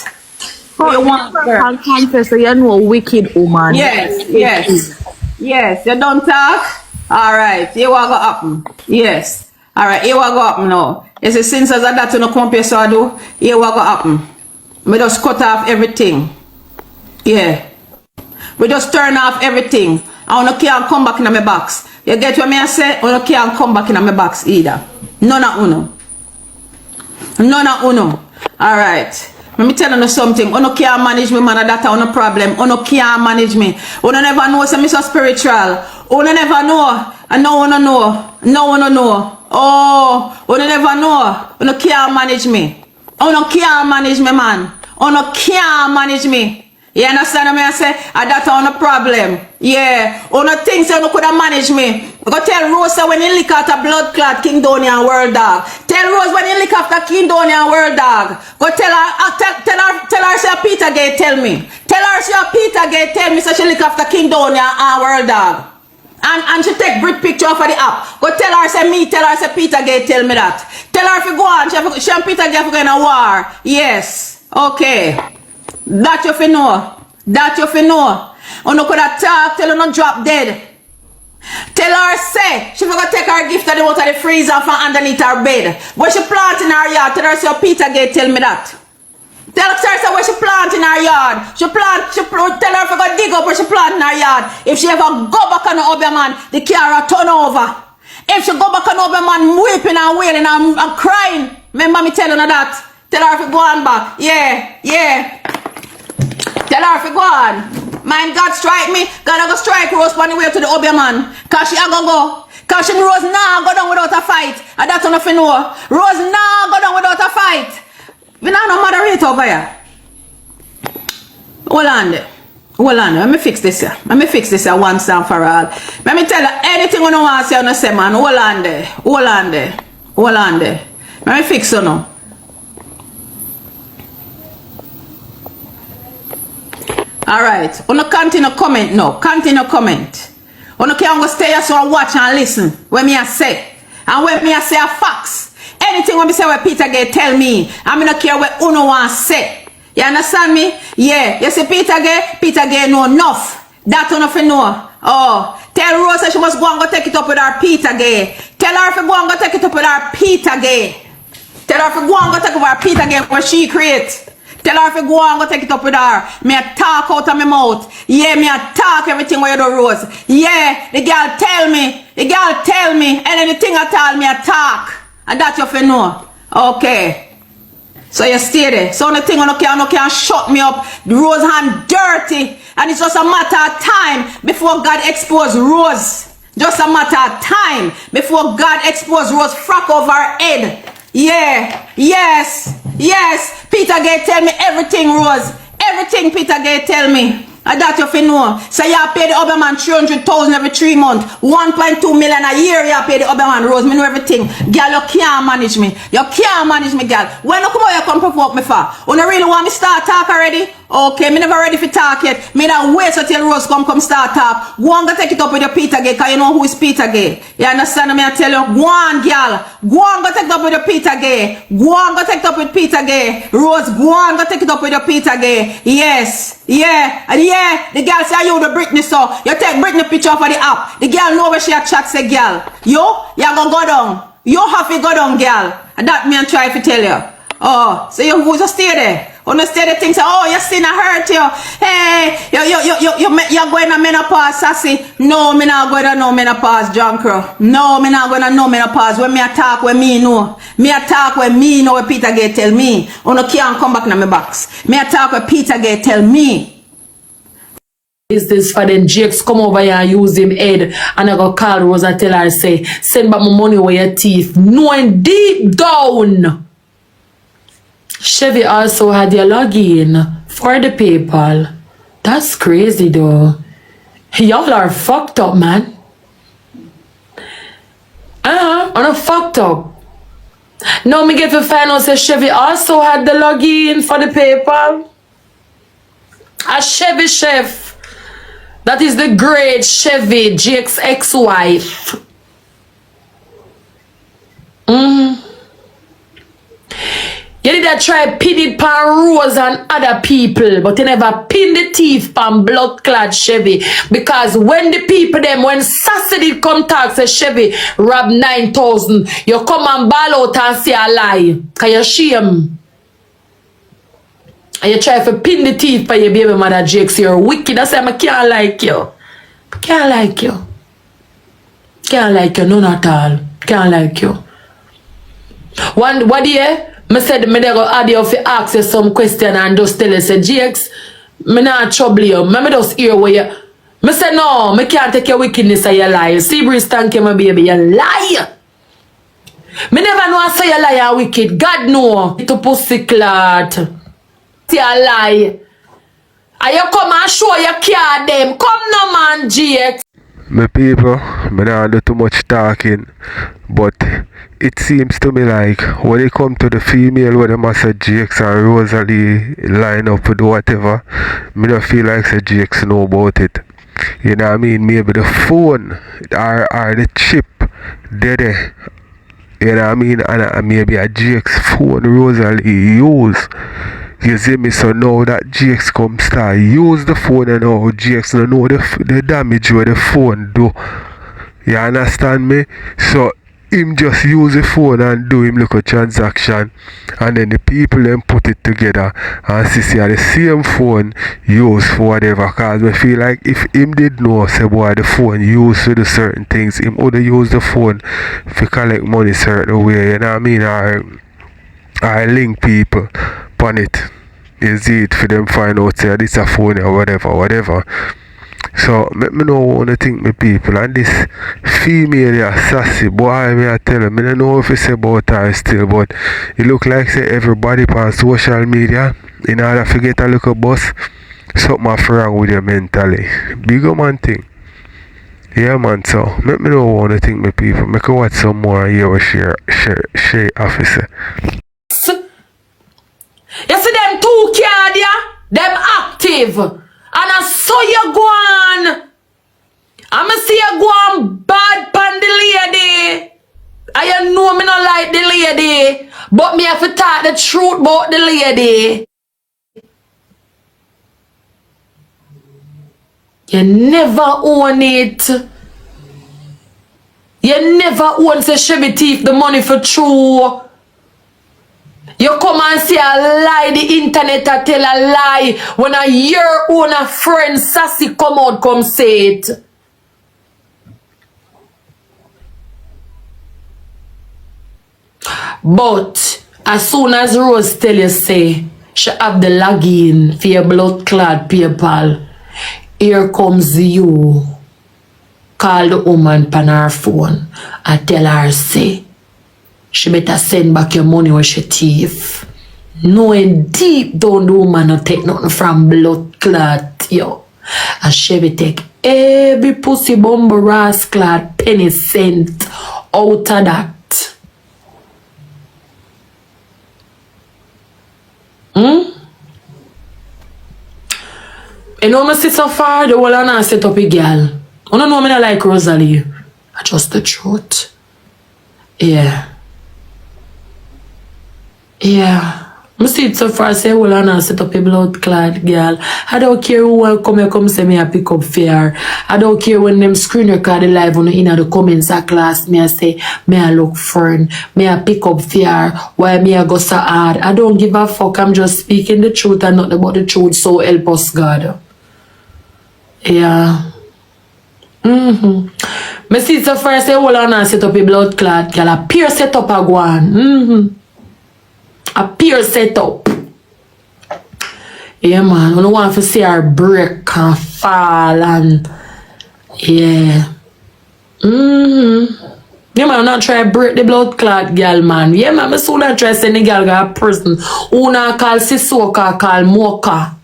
What you want, girl. Confess, so you know wicked woman. Yes, you don't talk. Alright, here what go happen. Yes. Alright, here what go happen now. It's the sins as that to no come up here so I do. Here what go happen. We just cut off everything. Yeah. We just turn off everything. I don't can't come back in my box. You get what I say? I don't can't come back in my box either. None of uno. Alright. Let me tell you something. You can't manage me, man. That's no problem. You can't manage me. You never know. So I'm so spiritual. You never know. And no one know. Oh, you never know. You can't manage me. You can't manage me, man. You can't manage me. You understand what I say? And that's on the problem. Yeah. On the things you could have managed me. Go tell Rose when you lick out a blood clot King Donnie and World Dog. Tell Rose when you lick after King Donnie and World Dog. Go tell her, tell her say Peter Gay tell me. Tell her say Peter Gay tell me so she lick after King Donnie and World Dog. And she take Brit picture off of the app. Go tell her say me, tell her say Peter Gay tell me that. Tell her if you go on, she and Peter Gay go in a war. Yes. Okay. That you fi know. That you fi know. You no coulda talk till you no drop dead. Tell her say she forgot take her gift out of the freezer from underneath her bed. But she plant in her yard. Tell her say Peter Gay tell me that. Tell her say where she plant in her yard. Tell her if you go dig up where she plant in her yard. If she ever go back on the other man, the car will turn over. If she go back on the other man weeping and wailing and crying. Remember me telling her that. Tell her if you go on back. Yeah, yeah. Tell her if you go on. Mind God strike me. God I go strike Rose on the way to the Obia man. Cause she a go. Cause she Rose nah go down without a fight. And that's enough you know. Rose nah go down without a fight. We not no moderator over here. Hold on there. Hold on. Let me fix this here. Let me fix this here once and for all. Let me tell you anything you want to say on the say man. Hold on there. Hold on there. Hold on there. Let me fix you now. Alright. You continue comment now. Continue comment. You can't go stay here so and watch and listen. When me I say. And when me I say a facts. Anything when me say what Peter Gay tell me. I mean, I don't care what Uno want say. You understand me? Yeah. You see Peter Gay know enough. That enough you know. Oh. Tell Rose that she must go and go take it up with her Peter Gay. Tell her if you go and go take it up with her Peter Gay. Tell her if you go and go take it up with her Peter Gay what she create. Tell her if you go and go take it up with her. Me a talk out of my mouth. Yeah, me a talk everything where you do, Rose. Yeah, the girl tell me. The girl tell me. And anything I tell me a talk. And that you fi know. Okay. So you stay there. So the thing you can shut me up. The Rose hand dirty. And it's just a matter of time before God expose Rose. Just a matter of time before God expose Rose frack over her head. Yeah. Yes. Yes. Peter Gay tell me everything, Rose. Everything Peter Gay tell me. And that you fi know. So you pay the other man 300,000 every 3 months. 1.2 million a year you pay the other man, Rose. Me know everything. Girl, you can't manage me. You can't manage me, girl. When you come out, you come provoke me for. You don't really want me start talk already? Okay, me never ready for talk yet. Me not wait until Rose come start talk. Go on, go take it up with your Peter Gay, because you know who is Peter Gay. You understand me? I tell you, go on, girl. Go on, go take it up with your Peter Gay. Go on, go take it up with Peter Gay. Rose, go on, go take it up with your Peter Gay. Yes, yeah, and yeah. The girl say you the Britney, so you take Britney picture off of the app. The girl know where she a chat say, girl. You gonna go down. You have to go down, girl. And that me and try to tell you. Oh, so you just stay there. You stay there things say, oh, your sin hurt you. Hey, you're going to menopause, sassy. No, me not going to no menopause, John Crow. No, me not going to no menopause. When me attack, when me know. Me attack when me know what Peter Gay tell me. You no can't come back in my box. Me attack what Peter Gay tell me. Is this for then Jakes come over here and use him head and I go call Rose and tell her say, send back my money with your teeth. Knowing deep down. Chevy also had your login for the PayPal. That's crazy though. Y'all are fucked up, man. I'm fucked up. Now me get to find out say Chevy also had the login for the PayPal. A Chevy chef. That is the great Chevy, Jake's ex-wife. You did that try pin it pan Rose and other people, but you never pin the teeth pan blood-clad Chevy. Because when the people them, when Sassy did come talk, say Chevy rob 9,000, you come and ball out and say a lie. Cause you shame. And you try to pin the teeth for your baby mother Jakes. You're wicked. I say I can't like you. Can't like you. Can't like you, none at all. Can't like you. One day, I said, I go add you to ask you some question and just tell you, say, Jakes, I not trouble you. I just hear where you... I say, no, I can't take your wickedness and your lie. See, Breeze, thank you, my baby. You lie. I never know I say you lie or wicked. God know. To pussy clot. See a lie. And you come and show your card them. Come no man, GX. My people, I don't do too much talking, but it seems to me like when it comes to the female, where them say GX and Rosalie line up with whatever, I don't feel like say GX know about it. You know what I mean? Maybe the phone or the chip, there. You know what I mean? And maybe a GX phone Rosalie use. You see me? So now that GX come start use the phone and now GX don't know the damage where the phone do. You understand me? So him just use the phone and do him look a transaction, and then the people then put it together and see the same phone used for whatever. Cause I feel like if him did know say boy the phone used to do certain things, him would use the phone to collect money certain way, you know what I mean? I link people on it. You see it for them find out say this a phone or whatever. So let me know what I think my people, and this female yeah, sassy boy me I tell him, I don't know if it's about her still, but it look like say everybody on social media in order to get a little buzz, something wrong with you mentally. Big man thing. Yeah man, so let me know what I think my people. Make a watch some more and hear what Shay officer. You see them two card, yeah? Them active. And I saw you go on. I'ma see you go on bad pan the lady. And you know me not like the lady. But me have to talk the truth about the lady. You never own it. You never own say Chevy thief the money for true. You come and say a lie, the internet a tell a lie. When a your own a friend sassy come out, come say it. But as soon as Rose tell you say she have the login for your blood clot PayPal, here comes you. Call the woman pan her phone and tell her say she better send back your money when she thief. Knowing deep down the woman not take nothing from blood clot, yo. And she will take every pussy bumble rascal penny cent out of that. You know me sit so far, the whole and set up a girl. You don't know me not like Rosalie. That's just the truth. Yeah. I see it so far, say, well, I set up a blood clot girl. I don't care who will come here, come say me a pick up fair. I don't care when them screen record the live on in the comments of class, me I say, me I look friend, me I pick up fair, why me I go so hard. I don't give a fuck, I'm just speaking the truth and not about the truth, so help us God. Yeah. Me see it so far, say, well, I set up a blood clot girl, a pure set up a one. A pure setup. Yeah, man. I don't want to see her break and fall and yeah. Yeah, man. I'm not try to break the blood clot girl, man. Yeah, man. I soon not try to send the girl to a person. Who not call Sisoka, call Mocha.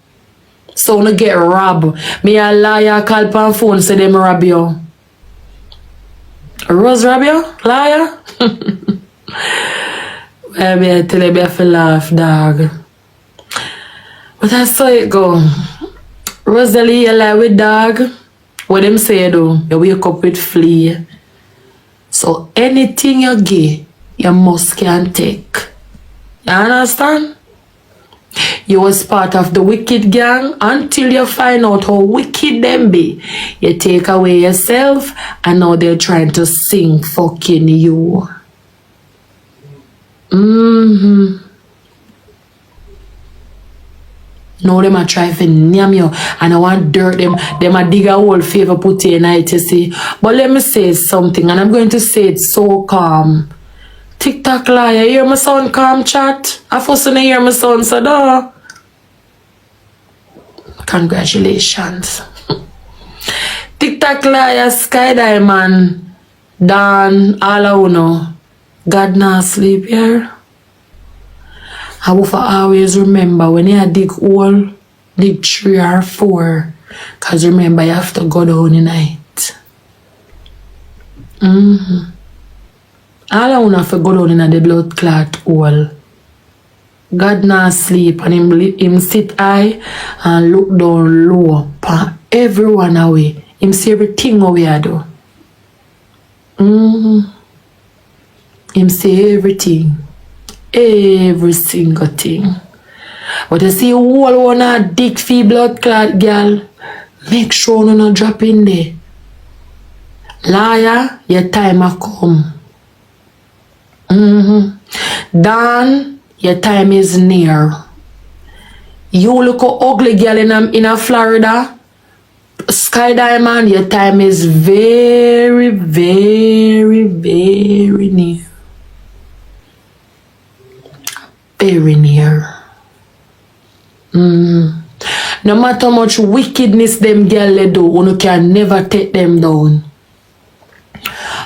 So I get robbed. Me a liar call pan phone say them rob you. Rose rob you? Liar? I tell you, I have to laugh, dog. But I saw it go. Rosalie, you lie with dog. What them say though, you wake up with flea. So anything you get, you must can take. You understand? You was part of the wicked gang until you find out how wicked them be. You take away yourself and now they're trying to sing fucking you. No, them a try to name you and I want dirt them a dig a hole favor put in night, you see. But let me say something and I'm going to say it so calm. TikTok liar, you hear my son calm chat? I first hear my son so duh. Congratulations. TikTok liar, Sky Diamond, Dan, all I know. God not sleep here. I will always remember when you dig hole, dig 3 or 4. Because remember, you have to go down in night. All I want to go down in the blood clot hole. God not sleep and him sit high and look down low. Pa everyone away. Him see everything we I do. Him see everything. Every single thing. But you see whole one a dig for blood clot girl. Make sure you not drop in there. Liar, your time a come. Dan, your time is near. You look a ugly girl in a Florida. Sky Diamond, your time is very, very, very near. Very near. No matter how much wickedness them girl they do, you can never take them down.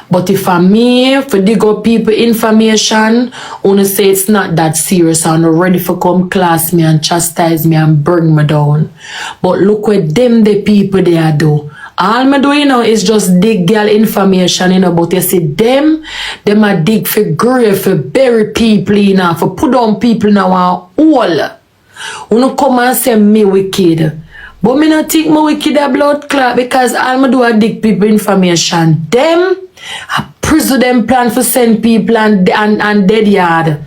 But if for me, for dig up people information, wanna say it's not that serious, I'm not ready for come class me and chastise me and bring me down. But look what them the people they are do. All me do, is just dig girl information, but you see them a dig for grave, for bury people, for put down people in our hole. You come and say me wicked. But me not think me wicked a blood clot because all me do a dig people information. Them, I pursue them plan for send people and dead yard.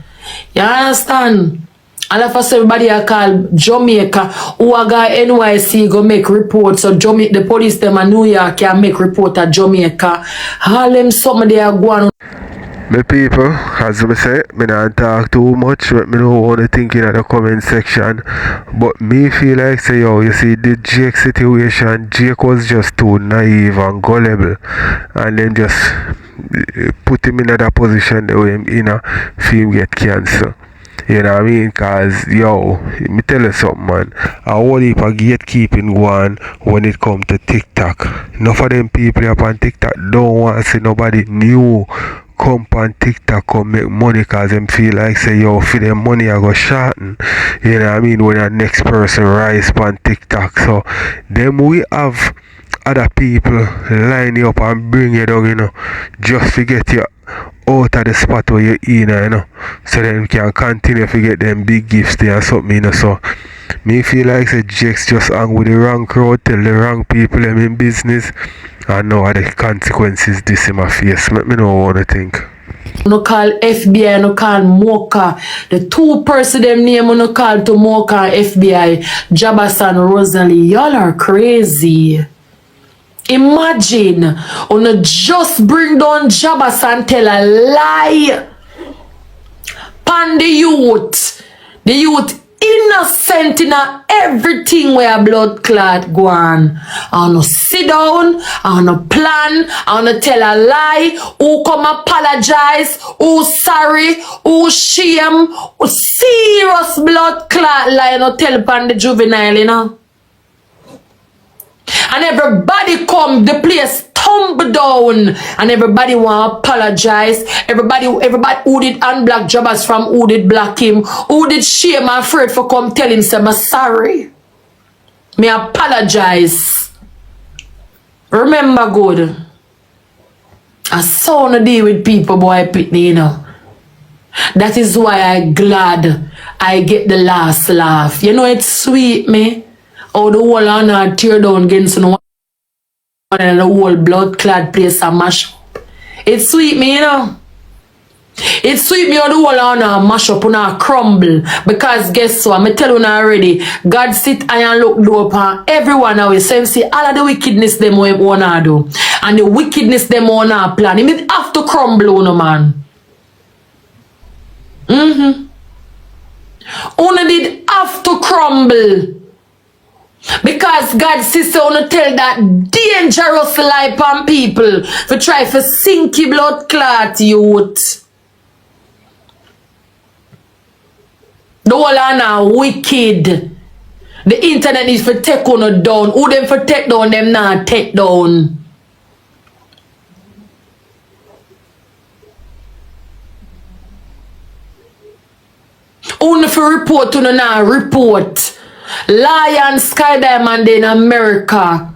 You understand? All of us, everybody I call Jamaica, who a guy NYC go make reports, so the police them in New York can make report at Jamaica. All them something they are going. My people, as I say, me not talk too much, but me don't want to think in the comment section. But me feel like say, yo, you see the Jake situation, Jake was just too naive and gullible. And then just put him in that position the way him in for him get cancer. You know what I mean? Cause yo, me tell you something, man. I whole heap of gatekeeping go on when it come to TikTok. Enough of them people up on TikTok don't want to see nobody new come on TikTok come make money cause them feel like say yo for them money I go shorten. You know what I mean? When the next person rise on TikTok. So them we have other people line you up and bring you down, just to get you out of the spot where you're in, so then you can continue to get them big gifts there or something, So me feel like say Jake's just hang with the wrong crowd, tell the wrong people them in business, and know the consequences this in my face. Let me know what I think. No call FBI, no call Mocha. The 2 person them name no call to Mocha FBI, Jabas and Rosalie. Y'all are crazy. Imagine, on just bring down Jabas and tell a lie. Pan the youth innocent in everything where blood clot go on. I wanna sit down, I wanna plan, I wanna tell a lie, who come apologize, who sorry, who shame, who serious blood clot lie, no tell pan the juvenile, And everybody come, the place tumble down, and everybody want to apologize. Everybody who did unblock Jobbers from who did block him, who did shame and afraid for come tell him say, I'm sorry. Me apologize. Remember good. I saw no deal with people, boy, Pitney, That is why I'm glad I get the last laugh. It's sweet, me. Oh, the whole honor tear down against one and the whole blood clad place and mash up. It's sweet me, It's sweet me how the whole honor mash up and crumble. Because guess what? I tell you already, God sit and look low upon everyone away. So see all of the wickedness them wanna do. And the wickedness them wanna plan. It have to crumble, man. Una did have to crumble. Because God sister wanna tell that dangerous lie upon people for try for sinky blood clot youth. The whole are wicked. The internet is for take on down. Who them for take down them not take down. Who for report on now report. Lion Sky Diamond in America.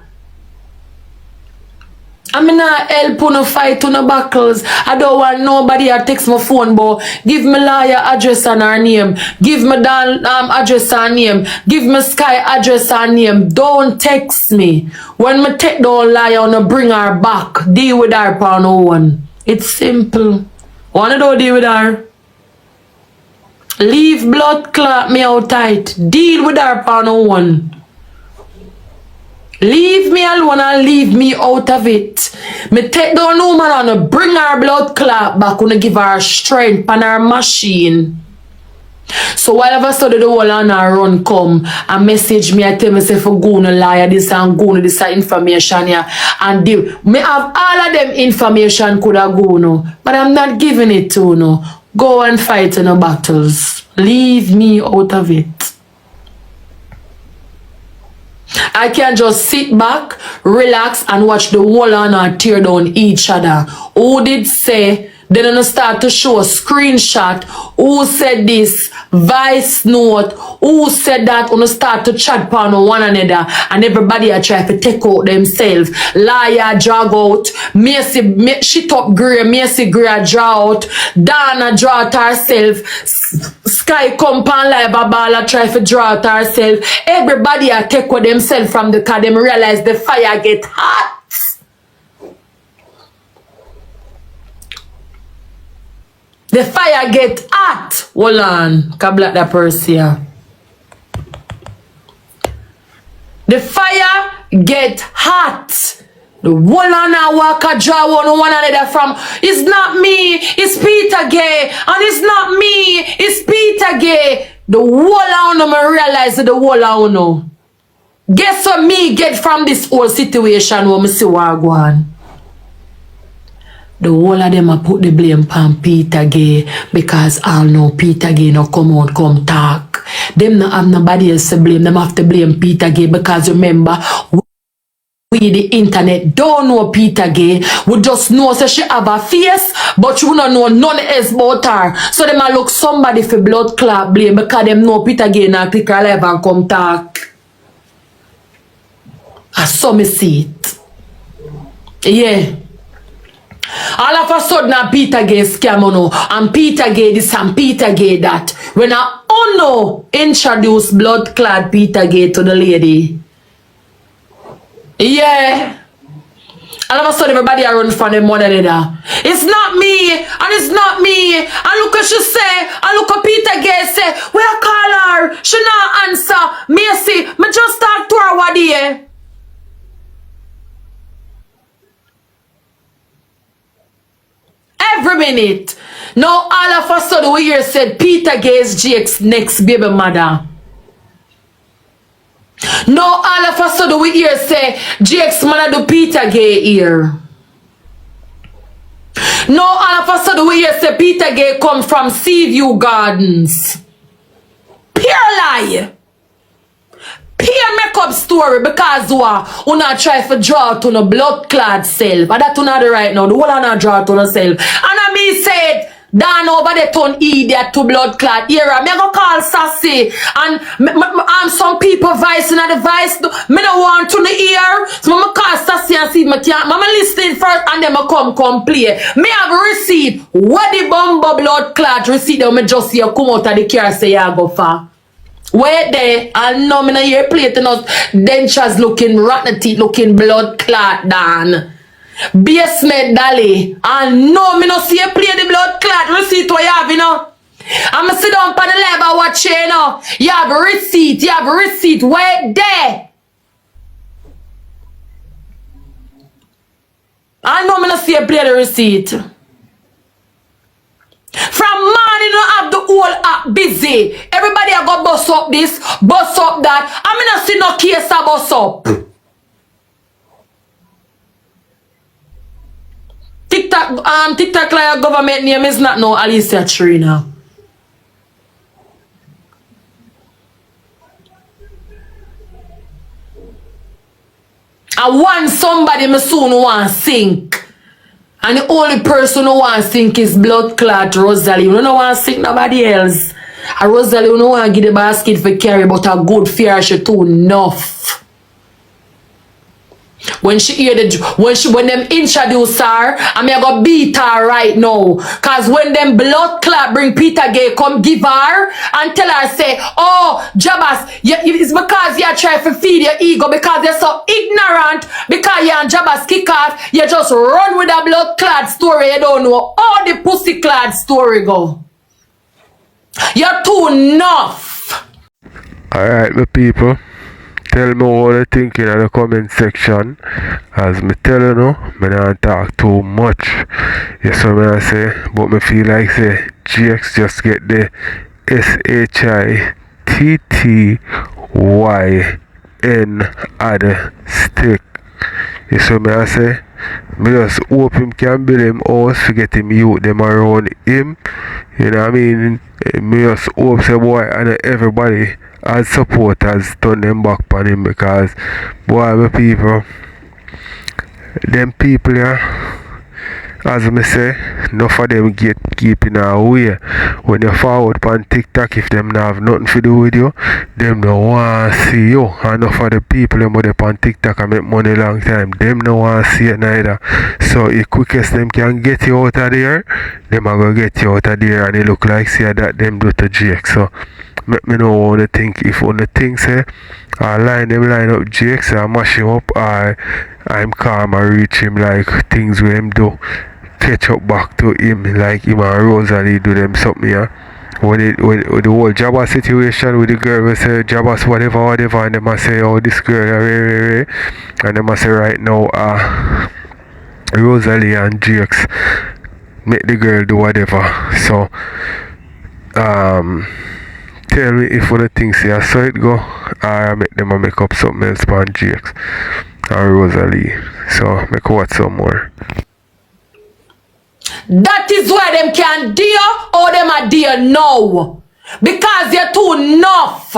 I'm not help on a fight on a buckles. I don't want nobody to text my phone, but give me Liar address and her name. Give me Dan address and name. Give me Sky address and name. Don't text me. When me take down Liar and bring her back, deal with her for no one. It's simple. Wanna do deal with her? Leave blood clot me out tight. Deal with her for no one. Leave me alone and leave me out of it. Me take down woman and bring her blood clot back and give her strength on her machine. So while I've studied the whole on her run come and message me and tell me say for go no Liar this and go no this information here and me have all of them information could have go no, but I'm not giving it to no. Go and fight in the battles. Leave me out of it. I can just sit back, relax, and watch the whole and tear down each other. Who did say? Then gonna start to show a screenshot. Who said this? Voice note. Who said that? Gonna start to chat upon one another, and everybody are trying to take out themselves. Liar drag out. Macy shit up Gray. Macy Gray draw out. Dana draw out herself. Sky come pan live a ball try to draw out herself. Everybody are take with themselves from the car. Them realize the fire get hot. The fire get hot. Hold on. Can block that person here. The fire get hot. The one on a walk a draw one another from. It's not me. It's Peter Gay. And it's not me. It's Peter Gay. The whole on them realize the whole on no. Guess what me get from this whole situation when me see what go on? The whole of them a put the blame on Peter Gay because all know Peter Gay no come out, come talk. Them not have nobody else to blame. Them have to blame Peter Gay because remember, we the internet don't know Peter Gay. We just know so she have a face, but you don't know none else about her. So them a look somebody for blood clot blame because them know Peter Gay not click her live and come talk. I saw me see it. Yeah. All of a sudden, Peter Gay scam no, and Peter Gay this and Peter Gay that. When I Ono introduced blood clad Peter Gay to the lady. Yeah. All of a sudden, everybody are running from them one another. It's not me, and it's not me. And look what she say, and look what Peter Gay say. We I call her, she not answer. Me see, me just talk to her what day. Every minute. Now all of a sudden we hear said Peter Gay is Jake's next baby mother. Now all of a sudden we hear say Jake's mother do Peter Gay here. Now all of a sudden we hear say Peter Gay come from Seaview Gardens. Pure lie. Pure makeup story because you not try to draw to no blood clad self. And that you not the right now. The whole not draw to yourself. And I me said, down over the turn idiot to blood clad era. Me go call Sassy. And some people voice in the voice. Me don't want to the ear. So I call Sassy and see me can't. Mama listening first and then I come play. Me have receipt. What the bumbo blood clad receipt that me just see you come out of the car say you go for. Wait there, I know me na hear plating us dentures looking rotten teeth looking blood clot down. Basement dolly. I know me no see you play the blood clot receipt what you have, you know. I'ma sit down on the lab and watch you, you know. You have receipt, wait there. I know me no see you play the receipt. From morning you have the whole app busy. Everybody a go bust up this, bust up that. I mean not see no case a bust up. TikTok like government name is not no Alicia Trina. I want somebody me soon want sink. And the only person who wants to think is blood clot Rosalie. You don't want to think nobody else. A Rosalie, you know, want to give the basket for carry, but a good fear she too enough. When she hear when them introduce her, I'm gonna beat her right now. Cause when them blood clot bring Peter Gay come give her and tell her say, oh Jabas, it's because you try to feed your ego because you're so ignorant, because you and Jabas kick off, you just run with a blood clot story, you don't know how the pussy clot story go. You're too enough. Alright, my people. Tell me what you think in the comment section. As me tell you now, me don't talk too much. Yes, what I say, but me feel like say GX just get the SHITTYN at the stick. Yes, what I say. Me just hope him can build him house to get him youth them around him. You know what I mean? Me just hope say boy and everybody as supporters turn them back on him because boy my people, them people yeah, as me say, enough of them get keeping away. When you forward on TikTok, if them not have nothing to do with you, them no want to see you. And enough of the people them with on TikTok and make money long time, them no want to see it neither. So the quickest them can get you out of there, them are gonna get you out of there, and it look like say that them do to GX. So let me know what you think. If on the thing say I line up GX and mash him up, or I'm calm and reach him like things with him do. Catch up back to him like him and Rosalie do them something, yeah. When the whole Jabba situation with the girl, we say Jabba's whatever, and them must say, oh, this girl, and them must say right now, Rosalie and GX make the girl do whatever. So, tell me if one of the things I saw it go, I make them make up something else on GX and Rosalie. So, make watch some more. That is why them can deal or them are deal now. Because they're too enough.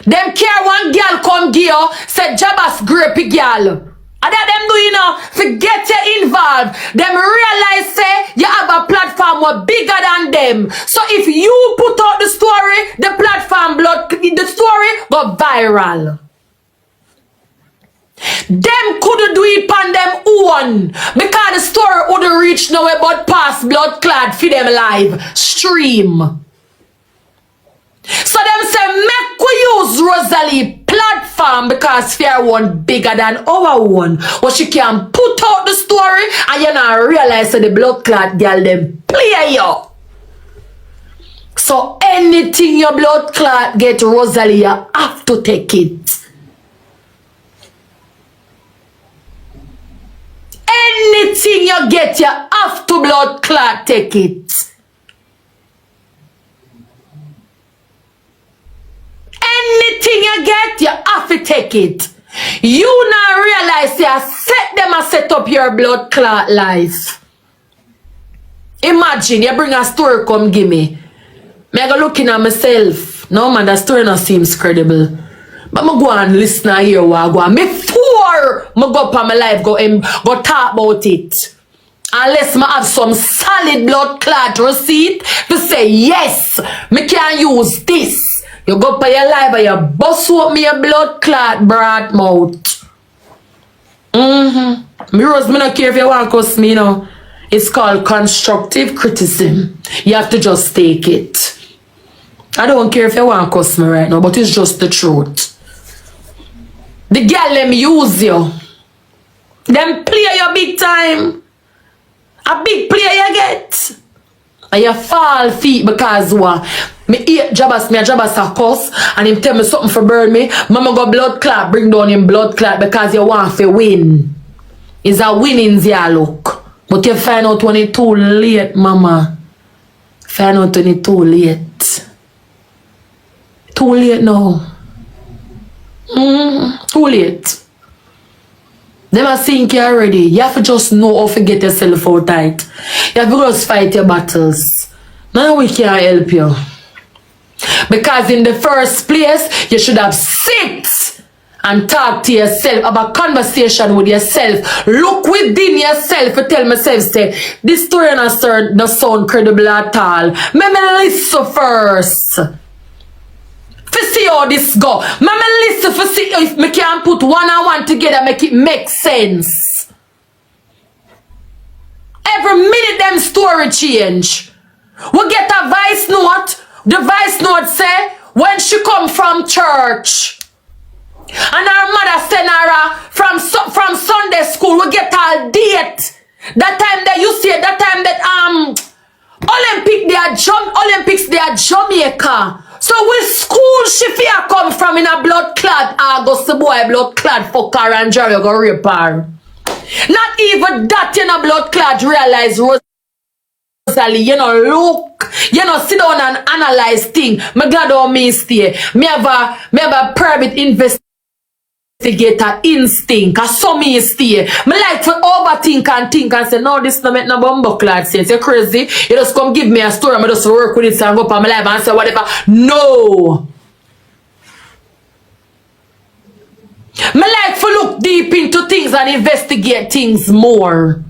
Them care one girl come give say Jabba's grapey girl. And that them do you know, forget you involved. Them realize say you have a platform more bigger than them. So if you put out the story, the platform the story go viral. Them couldn't do it on them own because the story wouldn't reach nowhere but past blood clot for them live stream. So them say make we use Rosalie platform because fear one bigger than our one. But she can put out the story and you not realize that the blood clot girl them play you. So anything your blood clot get Rosalie, you have to take it. Anything you get, you have to blood clot take it. Anything you get, you have to take it. You now realize you set them and set up your blood clot life. Imagine you bring a story come give me. Me go looking at myself. No man, that story not seems credible. But I go and listen and hear what I go on. Before I go up on my life, go talk about it. Unless I have some solid blood clot receipt to say, yes, I can use this. You go up on your life and you bust up me a blood clot broad mouth. Me Rose, me not care if you want to cuss me, you know. It's called constructive criticism. You have to just take it. I don't care if you want to cuss me right now, but it's just the truth. The girl them use you. Them play you big time. A big player you get. And you fall feet because what? Me eat Jabas, me a Jabas a cuss, and him tell me something for burn me. Mama go blood clot, bring down him blood clot because you want to win. It's a winning zia look. But you find out when it's too late, mama. Find out when it's too late. Too late now. Too late. Them are think you already. You have to just know how to get yourself out tight. You have to just fight your battles. Now we can't help you. Because in the first place, you should have sit and talk to yourself, have a conversation with yourself. Look within yourself and tell myself, say, this story not sound credible at all. Let me listen first. For see how this go. Let me listen for see if me can put one and one together, make it make sense. Every minute them story change. We get a voice note. The voice note say, when she come from church. And her mother send her from Sunday school. We get her date. That time that you see, that time that Olympics they are Jamaica. So which school she fear come from in a blood clot August the boy blood clot fuck her and Jerry go rape her. Not even that you know blood clot realize Rosalie, you know look, you know sit down and analyze thing. Me glad how me stay. Me have a private investigator instinct. Cause so me stay. Me like to overthink and think and say, no, this no make no bumbo clad sense. You're crazy. You just come give me a story. I just work with it and go up on my life and say whatever. No. Me like to look deep into things and investigate things more.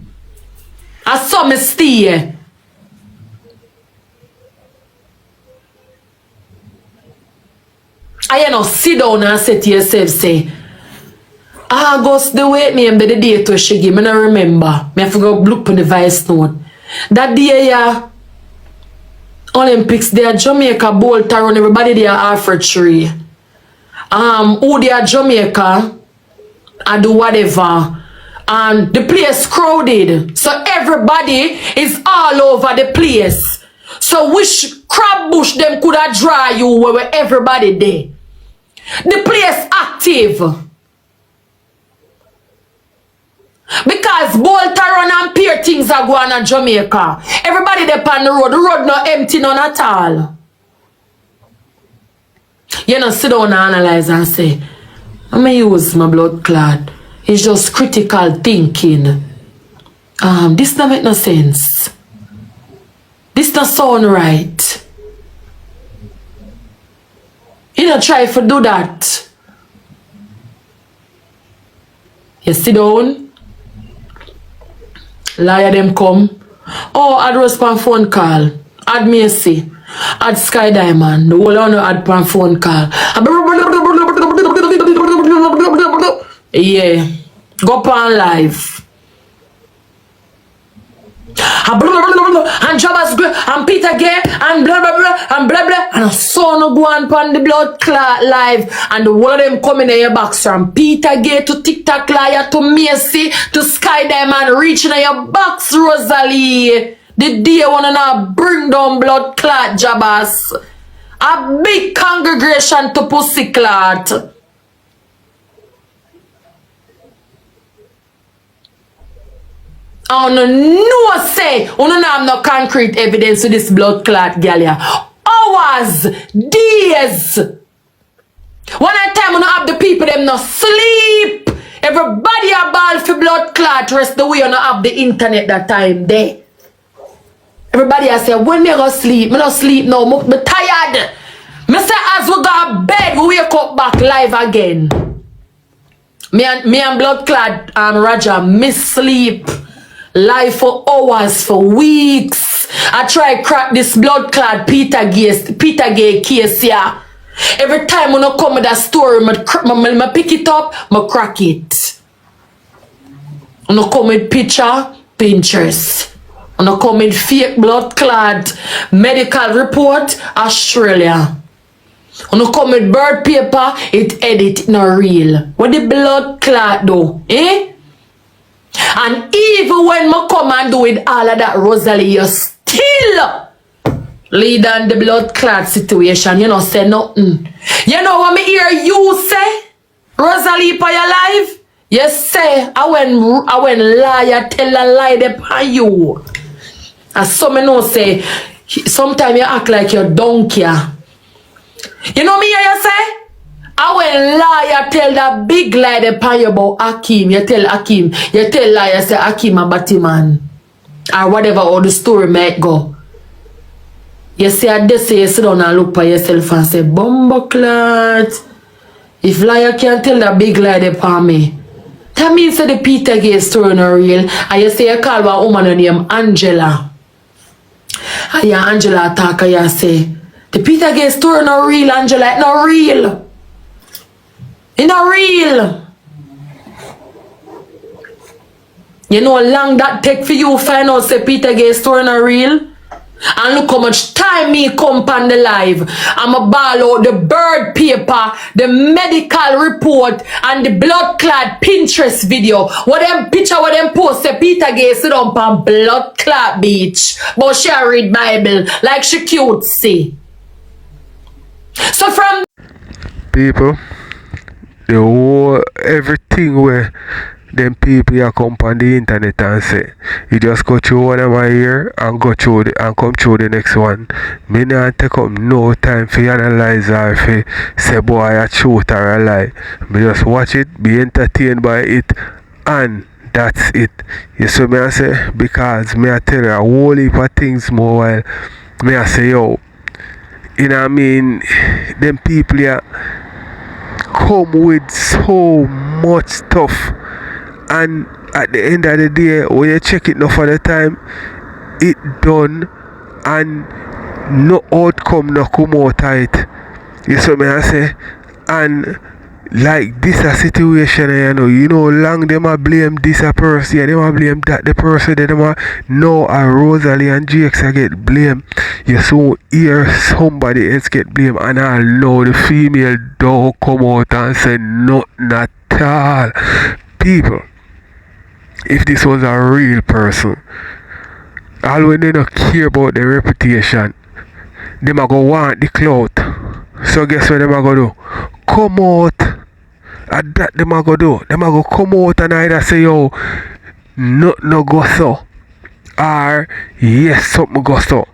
I saw me stay. I you know sit down and say to yourself, say, August the way me and the date where she give me, I don't remember. Me have to go look on the voice note. That day Olympics, they are Jamaica bolt around everybody they are archery. Who they are Jamaica, I do whatever. And the place crowded. So everybody is all over the place. So which crab bush them could have draw you where everybody there? The place active. Because bolt around and peer things are going on Jamaica. Everybody there on the road not empty none at all. You know, sit down and analyze and say, I'm going to use my blood clot. It's just critical thinking. This don't make no sense. This don't sound right. You don't try to do that. You sit down. Liar them come. Oh, I'd respond phone call. Add Macy. Add Sky Diamond. The whole honor add pan phone call. Yeah. Go pan live. And Jabba's and Peter Gay and blah blah blah and blah blah and so no go on pan the blood clot live and the one of them coming in your box from Peter Gay to TikTok liar to Macy to Sky Diamond reaching in your box Rosalie. The day wanna now bring down blood clot Jabbas. A big congregation to pussy clot. I no say, I don't have no concrete evidence to this blood clot gal here. Hours, days. One time I have the people them no sleep. Everybody a ball for blood clot rest the way I not have the internet that time there. Everybody I say when me go sleep, me no sleep now, me tired. Me say as we go to bed, we wake up back live again. Me and blood clot and Roger miss sleep. Live for hours, for weeks. I try crack this blood clot Peter Gay case here. Every time when I come with that story, I pick it up, I crack it. When I come with picture, Pinterest. When I come with fake blood clot, medical report, Australia. When I come with bird paper, it edit, not real. What the blood clot do? Eh? And even when I come and do with all of that, Rosalie, you still lead on the blood clot situation. You know, say nothing. You know what me hear you say, Rosalie, for your life? You say, I when liar tell a lie upon you. And some me know say, sometimes you act like you're donkey. You know me hear you say? I when liar tell that big lie upon you about Hakim, you tell liar say Hakim a Batman. Or whatever all the story might go. You say I just say you sit down and look for yourself and say, Bumbleclot, If liar can't tell that big lie upon me, that means that the Peter Gay story not real. And you say you call one woman named Angela. And you Angela attack and you say, the Peter Gay story not real, Angela. It's not real. It's not real. You know how long that take for you find out say Peter Gay story not real? And look how much time me come on the live. I'm a ball out the bird paper, the medical report, and the blood clot Pinterest video. What them picture, what them post, say Peter Gay sit on blood clot beach. But she read Bible like she cute, see. So from people, the whole everything where them people here come on the internet and say, you just go through one of my ear and go through and come through the next one. Me not take up no time for analyze or for say boy a truth or a lie. Me just watch it, be entertained by it, and that's it. You see me I say, because me I tell you a whole heap of things more while me I say yo, you know what I mean, them people here come with so much stuff. And at the end of the day, when you check it enough for the time, it done and no outcome no come out of it. You see me I say? And like this a situation, you know long them a blame this a person, them a blame that the person, them a no a Rosalie and Jakes a get blame. You so hear somebody else get blame, and I know the female don't come out and say nothing at all. People, if this was a real person, all when they don't care about their reputation, them a go want the clout. So guess what them a go do? Come out. And that them a go do. Them a go come out and either say yo, no go so, or yes something go so.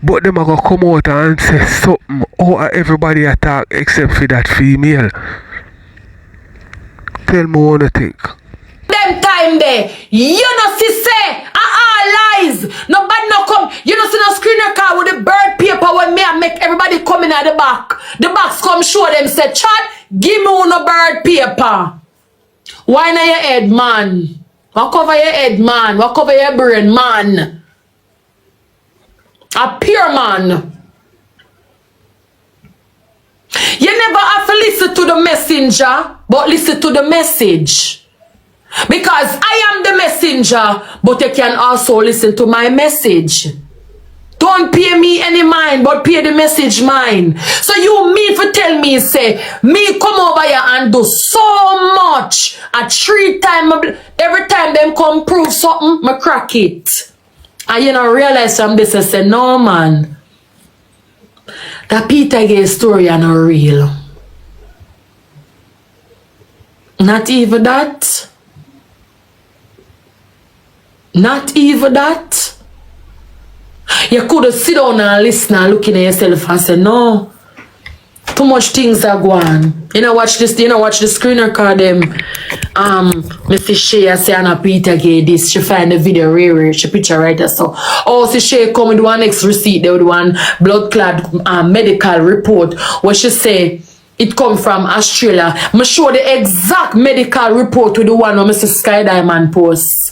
But them a go come out and say something. Oh, everybody attack except for that female. Tell me what you think. them time there, you know see say lies. Nobody no come. You know see no screener car with the bird paper when me I make everybody come in at the back. The box come show them say, Chad, give me no bird paper. Why not your head, man? What cover your head, man? What cover your brain, man? A pure man. You never have to listen to the messenger, but listen to the message. Because I am the messenger, but you can also listen to my message. Don't pay me any mind, but pay the message mind. So you mean for tell me, say, me come over here and do so much. At 3 times, every time them come prove something, me crack it. And you know, realize from this, I say, no man. That Peter Gay story are not real. Not even that. Not even that. You could sit down and listen and looking at yourself and say, no, too much things are going. You know, watch this, you know, watch the screener card them. Mrs. Shay say Anna Peter Gay this. She find the video rare, she picture right there. So, oh, see Shay come with one next receipt, they would one blood clot medical report where she say it come from Australia. I show the exact medical report to the one where Mr. Sky Diamond posts.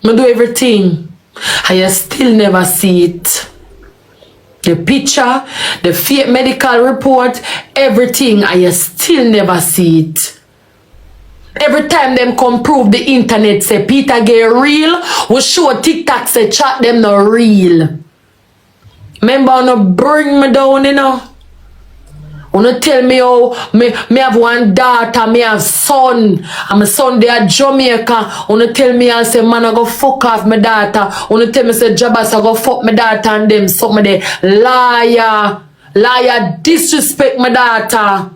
I do everything. I still never see it. The picture, the fake medical report, everything, I still never see it. Every time them come prove the internet say Peter Gay real, we show TikTok say chat them no real. Remember no bring me down, you know? Wanna tell me how me have one daughter, me have son, and my son they at Jamaica. Wanna tell me I say man I go fuck off my daughter. Wanna tell me say Jabas I go fuck my daughter and them something there. Liar, disrespect my daughter.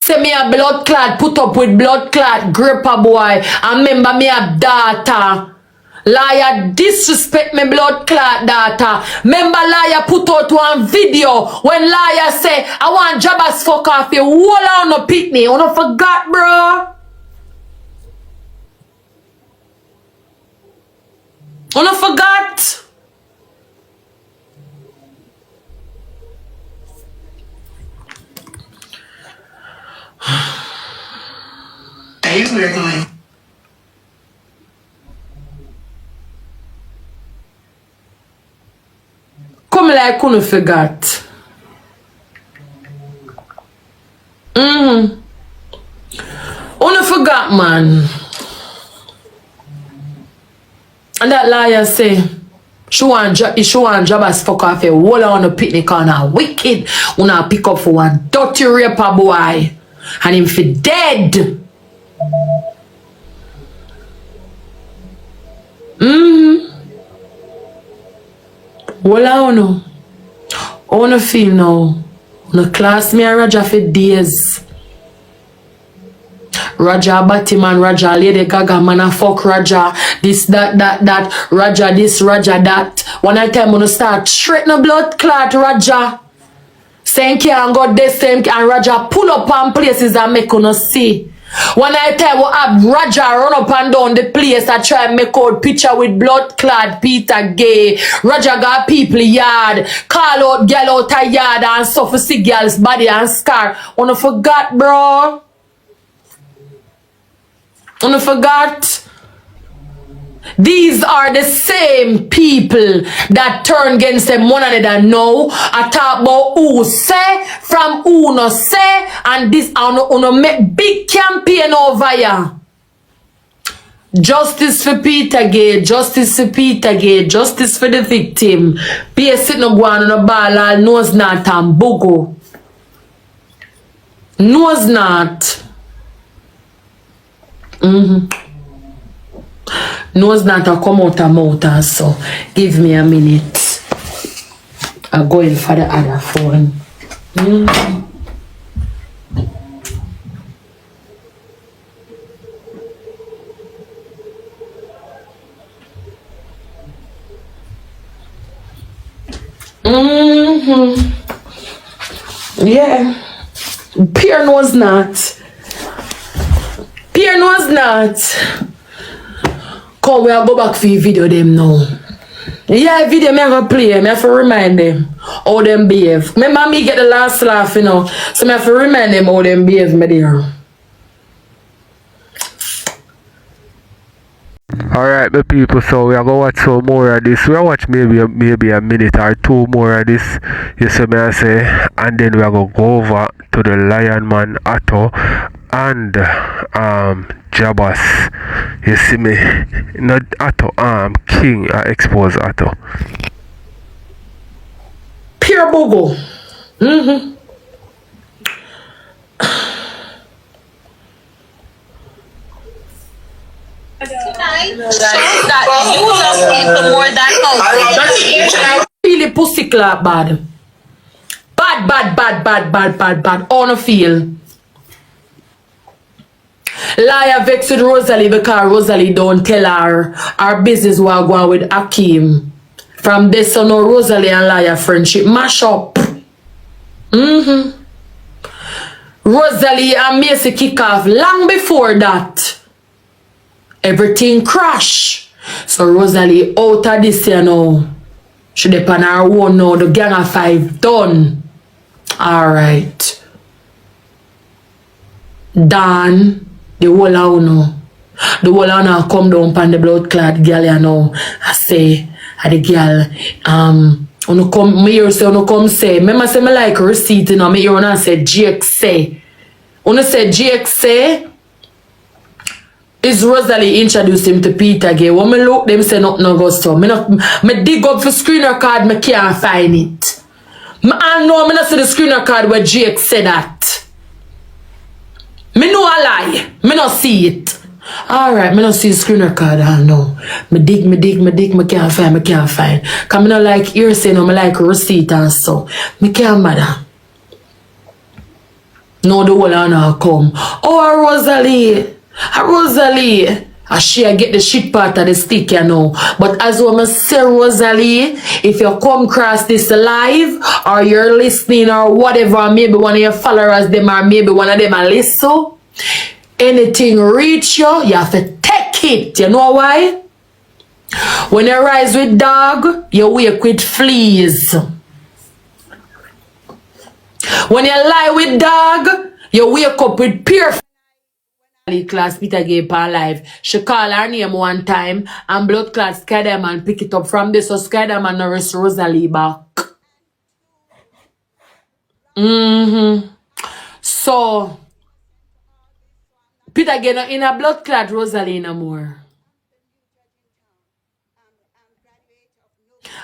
Say me a blood clot, put up with blood clot, gripper boy. And remember me a daughter. Liar disrespect me blood clot daughter. Remember liar put out one video when liar say I want Jabas fuck off you. Wall on no picnic. You don't forgot, bro. Una forgot. Hey, we're going. Come like una forgot. Una forgot, man. And that liar say, she want job as fuck off a wall on the picnic corner. Wicked. Una pick up for one dirty raper boy. And him fi dead. Well, I don't know. I wanna feel now. No class me and Raja for days. Raja Batman, Raja Lady Gaga, man a fuck Raja. This, that. Raja this, Raja that. One time I'm gonna start straight no blood clot Raja. Same can go this, same can Raja pull up on places and make you see. One time we have Raja run up and down the place and try and make out picture with blood clad Peter Gay. Raja got people yard, call out girl out a yard and suffer see girl's body and scar. Wanna forgot, bro? Wanna forgot? These are the same people that turn against them one another now. I talk about who say from who no say, and this on make big campaign over here. Justice for Peter Gay, justice for Peter Gay, justice for the victim. Be sitting no go on a ball, all nose not and bugo. Nose not. Nose not a come out a mouth, so give me a minute. I'm going for the other phone. Yeah. Pure nose not. Pure nose not. Come, we'll go back for the video them now. Yeah, video me have to play. Me have to remind them how them behave. Remember me get the last laugh, you know. So me have to remind them how them behave, me dear. Alright, my people, so we are going to watch some more of this. We'll watch maybe a minute or two more of this. You see me I say. And then we are going to go over to the Lion Man Altho and Jabas. You see me? Not Altho, King expose Altho. Pure bogo. Really pussy clap bad. Bad. On a feel. Liar vex with Rosalie because Rosalie don't tell her business while going with Akeem. From this on Rosalie and Liar friendship mash up. Rosalie and Macy kick off long before that. Everything crash. So Rosalie out of this, you know. She depend on her own now. The gang of 5 done. Alright. Dan. The whole of no. The whole of no come down upon the blood clad girl, you know. I say, the girl, Uno come, me hear say, uno come say, remember say me like receipt, you know, me hear uno say, Jake say. Uno say, Jake say, is Rosalie introduced him to Peter Gay. When me look, them say nothing no go so. Me dig up for screener card, me can't find it. I know me not see the screener card where Jake said that. Me know a lie. Me not see it. Alright, me not see the screener card, I know. Me dig, me can't find. Cause me not like hearsay, no, me like receipt and so. Me can't matter. No, the whole honor come. Oh, Rosalie. She get the shit part of the stick, you know. But as I say, Rosalie, if you come across this live, or you're listening, or whatever, maybe one of your followers, them, or maybe one of them are listen, anything reach you, you have to take it. You know why? When you rise with dog, you wake with fleas. When you lie with dog, you wake up with pure class Peter gave her life. She called her name one time and blood clot Skyderman pick it up from this, so Skyderman nourished Rosalie back. So Peter get in a blood clot Rosalie no more.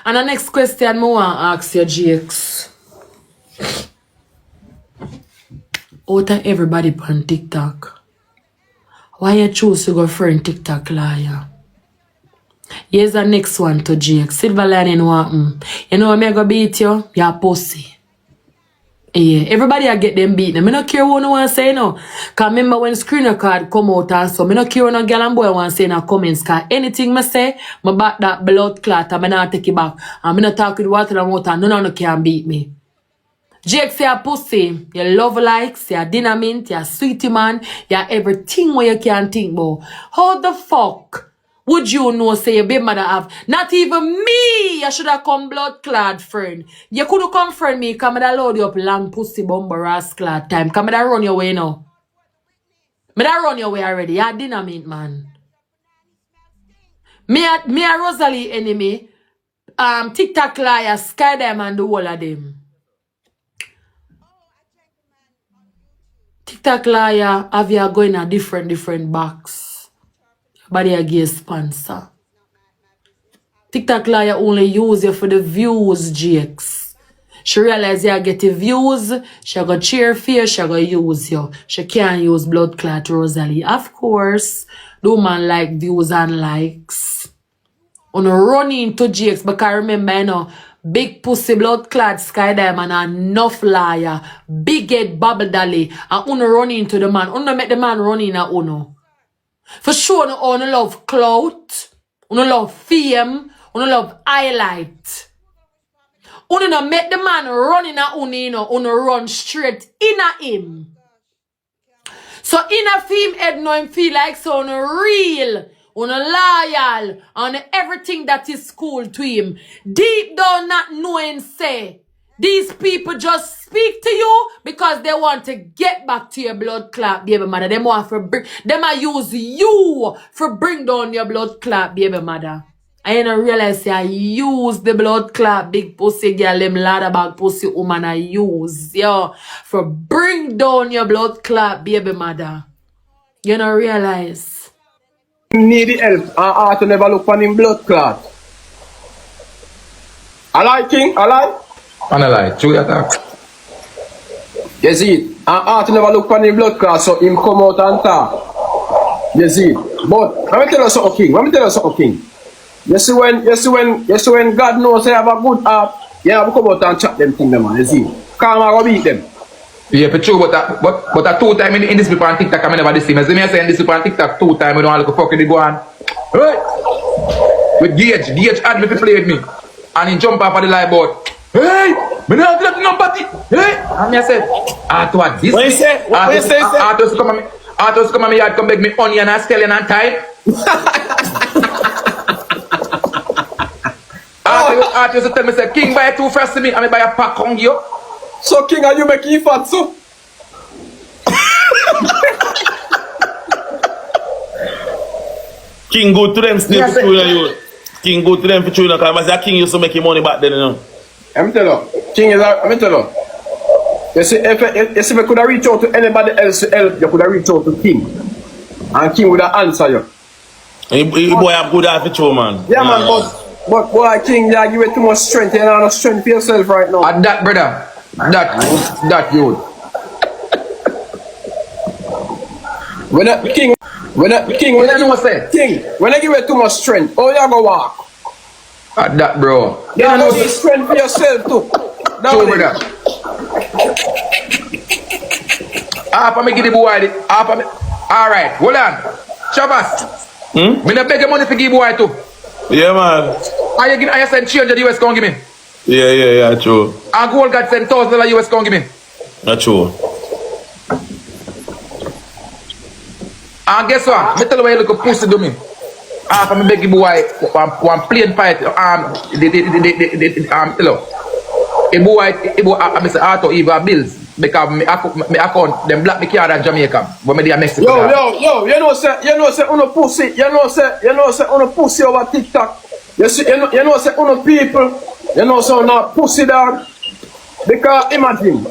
And the next question I want to ask you, Jakes. Out of everybody on TikTok, why you choose to go friend TikTok liar? Here's the next one to Jakes. Silver lining want you know what me go beat you? You're pussy. Yeah, everybody I get them beaten. I don't care what no one say no. Cause remember when screen record come out and so, I don't care what no girl and boy want say in the comments. Cause anything I say, I back that blood clot and I not take it back. And I not talk with water and water and none of them can beat me. Jake say a pussy, you love likes, you're dynamite, you're sweetie man, you're everything where you can think about. How the fuck would you know say your baby mother have? Not even me, you should have come blood clad friend. You could have come friend me, come and load you up long pussy bumper ass clad time. Come and run your way now. Me da run your way already, you're dynamite man. Me a Rosalie enemy, TikTok liar, Skydam and the whole of them. TikTok liar have you going a different box. But they give sponsor. TikTok liar only use you for the views, Jakes. She realize you get the views, she go cheer for you, she go use you. She can't use blood clot Rosalie. Of course, the woman like views and likes. On running to Jakes, because remember, you know, big pussy blood clad Skydiamond and enough liar, big head bubble dolly, and uno run into the man. Uno make the man run in at uno. For sure, uno love clout, uno love fame, uno love highlight. Uno no make the man run in at uno run straight in at him. So in a fame head no him feel like so uno real. On a loyal, on everything that is cool to him. Deep down not knowing say, these people just speak to you because they want to get back to your blood clot, baby mother. Them want for them use you for bring down your blood clot, baby mother. I don't realize I use the blood clot, big pussy girl, them ladder bag pussy woman I use, yo, for bring down your blood clot, baby mother. You don't realize. Need the help and Altho never look on him blood clot. I like King, I like. And I like, true that. You see it? And Altho never look on him blood clot, so him come out and talk. You see it? But let me tell you something, King. Let me tell you something, King. You see when God knows they have a good heart, you have to come out and chat them things, man. You see? Come and go beat them. Yeah, for true, but that 2 times in this people on TikTok, I never see. As me saying this people on TikTok 2 times, we don't look fucking go on. Right? With Gage had me to play with me. And he jump off of the live board. Hey! Me not let nobody! Hey! And me said, Altho at this. What you say? What you say? Altho's come at me yard, come beg me onion and scallion and thyme. Altho tell me, say, King buy 2 first to me, and me buy a pack on you. So King, are you making fat so? King go to them still for chewing you. King go to them for chewing because the King used to make money back then, you know. Let me tell you, King is let me tell you. You see, if you could have reached out to anybody else to help, you could have reached out to King. And King would have answered you. He boy have good heart for chew, man. Yeah, man, but boy, King, you give it too much strength. You don't have no strength for yourself right now. And that, brother. That you. When I give it too much strength, oh, you go walk. That, bro. You have no strength for yourself too. True, brother. Half of me give the boy it. Half of me. All right, hold on. Shabas. Me not beg your money to give boy too. Yeah, man. Are you send change the US, come give me? Yeah, true. And gold God send $1,000 US, come give me. That's true. And guess what? Me tell you why you look a pussy to me. half of me beg boy one plane fight hello. A boy I say Altho even bills because me account them black me card at Jamaica but me dey Mexico. Yo, you know say uno pussy, you know say uno pussy over TikTok. You know say uno people, you know say uno pussy dog. Because imagine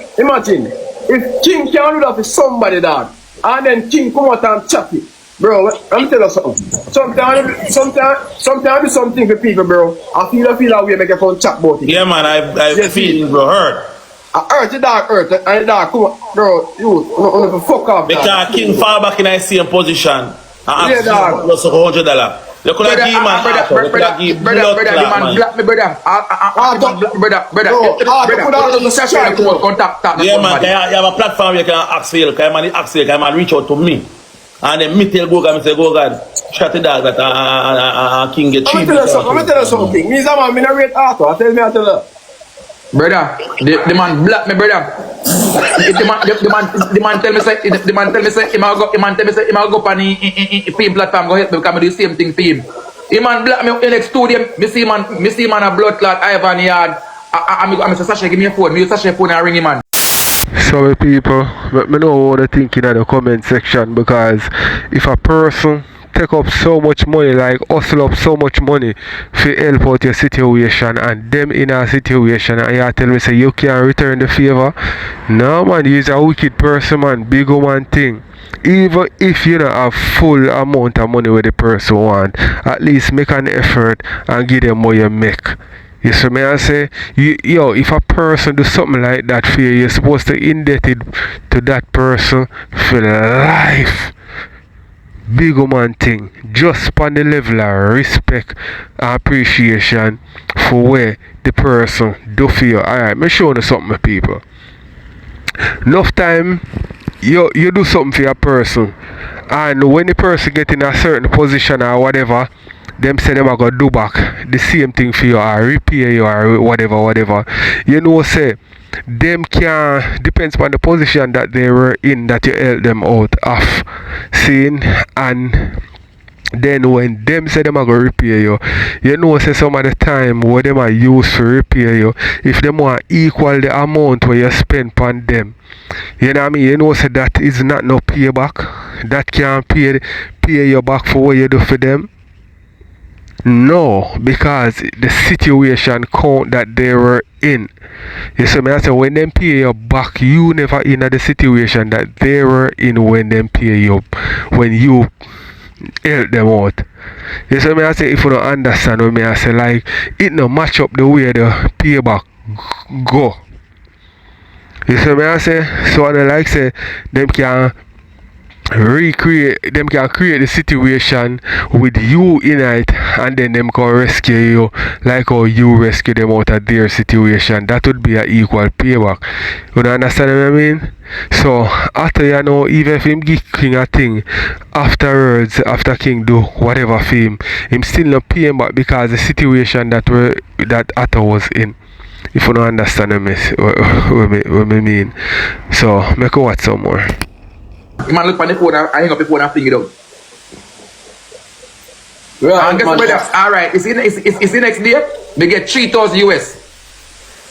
if King can do that for somebody dog, and then King come out and chat it. Bro, let me tell you something. Sometimes I do something for people, bro. I feel that way make a phone chat about it. Yeah, man, I feel bro, hurt. I hurt the dog, and the dog come on, bro, you fuck off. Because King fall back in the same position. And yeah, dog. Plus $100. You could have given man, you could have given blood clot, man. Yeah, man, you have a platform you can ask for help. Man, reach out to me. And then me tell Goga, God, shut the dog that King get cheap. Let me tell you something. Me, man, me not rate Altho. I tell you. Brother, the man black me, brother. The man tell me say him go up on the film platform go help me because I do the same thing for him. The man black me in next studio. Me see man a blood clot Ivan yard. I'm say Sasha give me a phone. Me use Sasha phone and ring him man. Sorry people, let me know what you think in the comment section, because if a person take up so much money, like hustle up so much money to help out your situation, and them in a situation and you tell me say you can't return the favor, no man, he's a wicked person, man. Big man thing. Even if you don't have full amount of money where the person want, at least make an effort and give them what you make. You see me, I say, if a person do something like that for you, you're supposed to indebted to that person for life. Big man thing. Just on the level of respect and appreciation for where the person do for you. Alright, me show you something, people. Enough time you do something for a person, and when the person get in a certain position or whatever, them say them are gonna do back the same thing for you or repair you or whatever. You know, say them can depends on the position that they were in that you help them out of. Seeing, and then when them say them are gonna repair you, you know, say some of the time what them are used to repair you, if them want equal the amount where you spend on them, you know what I mean, you know, say that is not no payback. That can't pay you back for what you do for them. No, because the situation count that they were in. You see me, I say when them pay you back, you never in the situation that they were in when them pay you, when you help them out. You see me, I say if you don't understand what me I say, like it no match up the way the payback go. You see me, I say, so I like say them can create the situation with you in it, and then them can rescue you like how you rescue them out of their situation. That would be an equal payback. You understand what I mean? So after, you know, even if him give King a thing afterwards, after King do whatever for him still not pay him back because the situation that Altho was in. If you don't understand what I mean. So make a watch some more. You man look on the phone and hang up the phone and fling it out. Yeah, and guess what, brother? Alright, it's the next day, we get 3,000 US.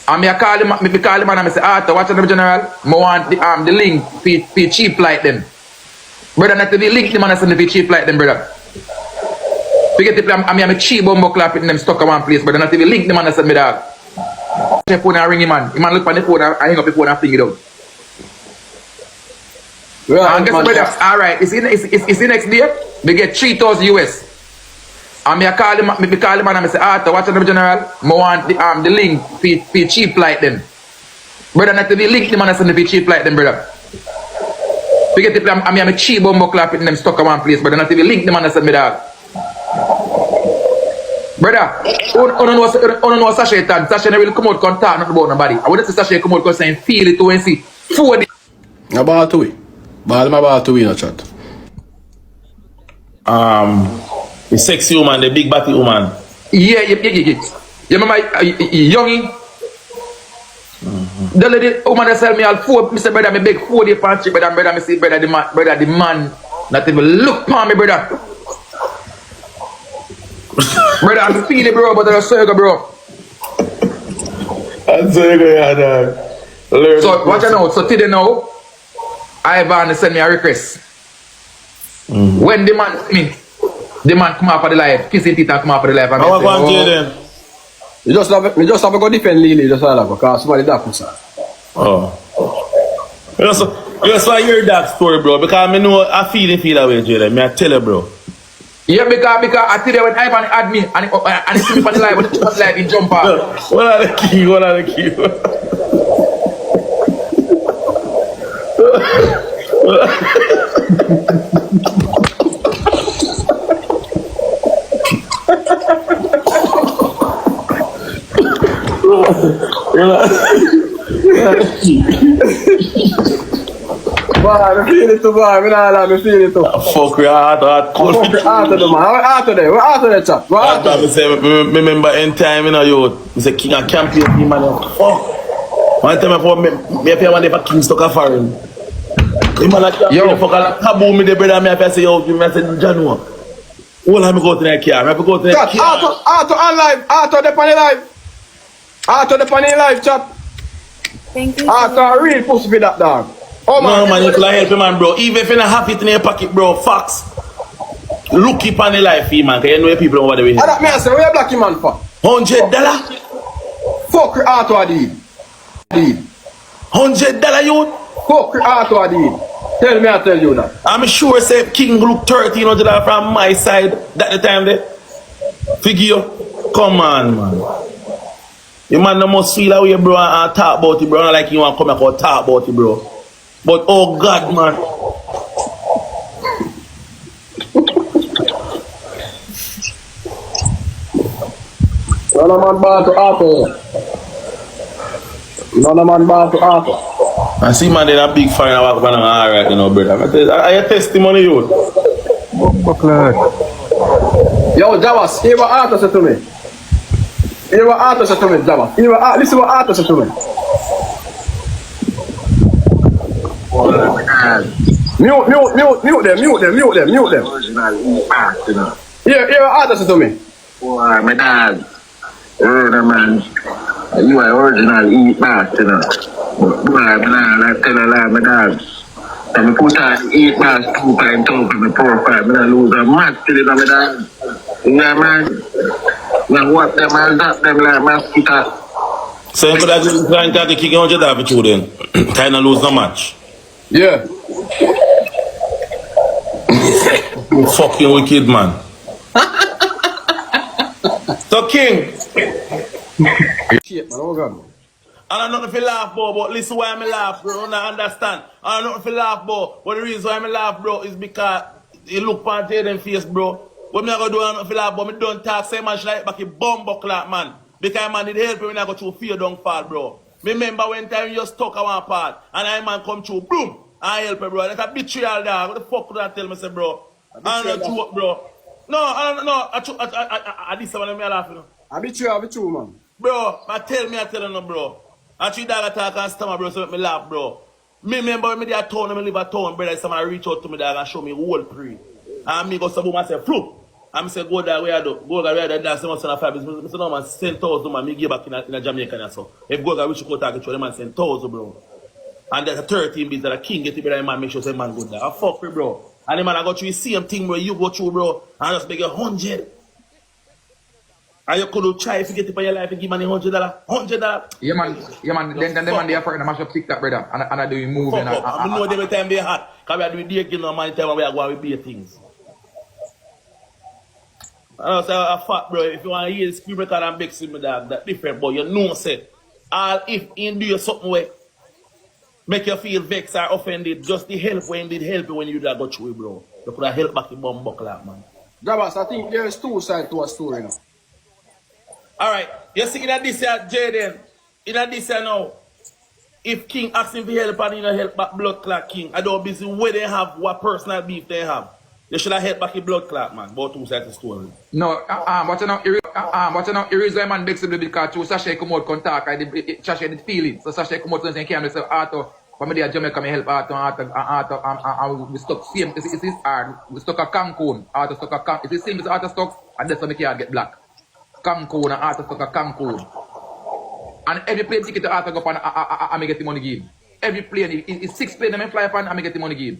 And me call him and I say, Altho, watch the general, I want the link for cheap like them. Brother, not to the link the man I send for cheap like them, brother. We get the plan, I'm a cheap bumbo clap in them stuck in one place, brother, not to the link the man I send me dog. The phone and ring him man. The man look on the phone and hang up the phone and fling it out. Yeah, and guess what, brother? Alright, it's the next day, we get 3,000 US. And me call him and I say, Altho, watch the general, I want the link for cheap like them. Brother, not to the link the man I send for cheap like them, brother. We get the plan, I'm a cheap bumbo clap in them stuck in one place, brother, not to the link the man I send me dog. Brother, I know Sasha tan. Sasha never will come out and talk nothing about nobody. I want to see Sasha come out because I feel it to and see 4 days. About to win. About to win a chat. The sexy woman, the big batty woman. Yeah. You remember Youngie? The lady woman that sell me all 4, Mr. Brother, me beg 4 days for cheap, brother, me see brother the man, not even look upon me, brother. Brother, I'm feeling bro, but I'm circle, bro. I'm circle, yeah, dog. So, watch out now. So, today now, Ivan send me a request. When the man come up for the live, kissing teeth and come up for the live. And I'm going to then. You just have to go defend Lily, just all that, because somebody that puts her. Oh. Just I hear that story, bro, because I know I feel away, Jaden. Me I tell you, bro. Yeah, because I tell you when Ivan had me and he see me for the live, when he was live, he jump out. What are the key? What are the key? Man, I feel it too, man. I feel it too. Fuck your heart, cold. Fuck your heart, man. What there? What there, chap? What there? Remember in time, you know, you say king and champion, man. Fuck. One time I pay one day for King stuck a foreign. The man like fuck a taboo me the brother me I say yo, me I say January. All I me go to the car. I have to go to the car. Altho on live. Altho the funny live. Altho the funny live, chap. Thank you. Altho a real pussy for that dog. Oh man, no man, you can help him, man, bro. Even if you don't have it in your pocket, bro, facts. Look keep on the life, man, because you know people over the way. That me I say, where you black man for? $100? Fuck Altho a deed. $100 you? Fuck Altho a deed. Tell me I tell you that. I'm sure say King look $1,300 from my side that the time there. Figure. Come on, man. You man no must feel away, bro, and talk about it, bro. Not like you want to come here and talk about it, bro. But oh God, man. None man bad to Altho. None man bad to Altho. I see man in a big fire and walk around alright, you know, brother. I have testimony, you. Yo, Javas, hear what Altho said to me. Hear what Altho said to me, Javas. Listen what Altho said to me. Mute them. Hear what Altho said to me. Boy, my dad. Man. You are original eat back, you know. Boy, I tell a lie, my dad. And I put on 8 bars 2 times out in the profile. I lose a match till it, my dad. Yeah, man. Now what them and that them like mosquito. So you could have trying to kick $100 for you then. Trying to lose the match. Yeah. You fucking wicked man. So King. Shit, man, oh God. I don't know if you laugh, bro, but listen why I laugh, bro. I don't understand. I don't know if you laugh, bro, but the reason why I laugh, bro, is because you look on Jaden face, bro. What me I go do, I don't know if you laugh, but me don't talk same man like back a bomb buckler, man. Because man need help when I go through fear don't fall, bro. Remember when time you stuck at one part and I man come through, boom, I help you, bro. That's a betrayal, dog. What the fuck could I tell me, say, bro? I don't know joke, bro. No, I don't know. I this one me laughing. I be true, man. Bro, I tell you, no, bro. I treat dog attack and stammer, bro, so make me laugh, bro. Me remember when me there at town, and me live at town, brother, somebody reach out to me, dog, and show me whole pre. And me go some woman say, floop. And me say, go that way, I do. Go that way, I do. That's the most of the 5 business. Me say, no, man, send 1,000, man. Me give back in a Jamaica and so. If go that, we should go talk to them, man, send 1,000, bro. And there's a 13 bits that a king get to be that man, make sure say, man, go there. I fuck me, bro. And the man, I go through the same thing where you go through, bro. And I just make you 100. And you could try if you get it for your life and give money $100. $100. Yeah, man. Then the man they are fucking mash up TikTok, brother. And I do you move. I know every time they hot. Because we are doing dating no man time we are going to be things. And I say, a fact, bro, if you want to hear the screen record and vex me, dog, that's different, but you know, say, all if you do something where make you feel vexed or offended, just the help when did help you when you go through it, bro. You could have helped back the bomb buckler, man. Javas, I think there is 2 sides to a story now. Alright, you see in this year, Jaden, in this year now, if King asks him for help and he don't help back blood clot King, I don't busy where they have, what personal beef they have. You should have helped back the blood clot, man. About 2 sides of the story. No, but you know, the reason man begs him because Sashay come out contact, Sashay did feel it. So Sashay come out and say, can't say, Altho, When me there Jamaica, me help Altho and we stuck same. It's hard. We stuck a Cancun. Altho stuck a Cancun. It's the same as Altho stuck, and that's why me can't get black. Cancun and Altho stuck a Cancun. And every plane ticket to Altho go up and I me get the money give. Every plane, it's 6 planes I fly upon, I me get the money give.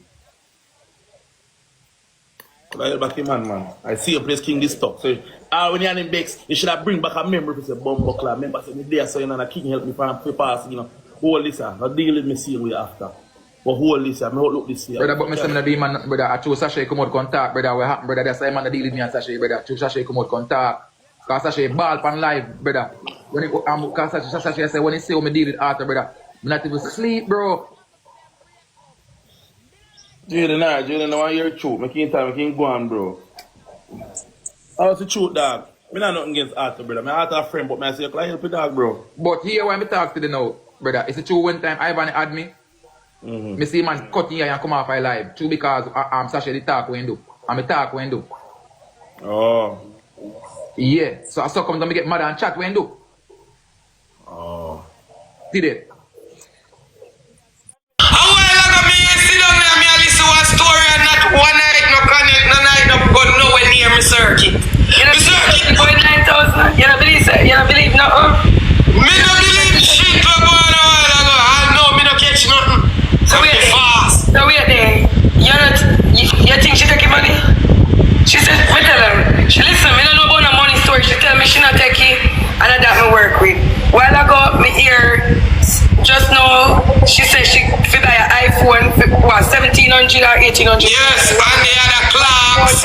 I back man. I see your place king this stuff. So when you're in Bex, you should have bring back a memory for the bomb buckler. Remember say me there so you know the king help me from pass, you know. Hold this not deal with me see way after. But hold this me look this here. Brother, but me say me the man, brother, I chose Shay come out contact, brother, what happen, brother, that's why man deal with me and Shay, brother. Choose Shay come out contact. Cause Shay ball pan live, brother. When he cause Shay say when he say when me deal with Altho, brother, me not even sleep, bro. Julian, I want your truth. I can't go on, bro. How's the truth, dog? I'm not nothing against Altho, brother. I'm Altho a friend, but I say, can I help you, dog, bro? But here when me talk to the now, brother, it's true one time Ivan had me. Me see man cut here and come off I live. True because I'm Sasha the talk when do. And me talk when do. Oh. Yeah. So I saw come to me get mad and chat when do. Oh. Did it? One night, no connect, no night, no go nowhere near me circuit. You know, circuit for 9,000. You don't believe nothing? Me no believe shit what go on a while ago. I know me no catch nothing. So we fast. So we are there. You think she take your money? She said, me tell her. She listen, me don't know about no money story. She tell me she not take it, and I that me work with. While ago, me hear. Just know, she said she fit buy an iPhone, what, 1700 or 1800? Yes, and the other clocks.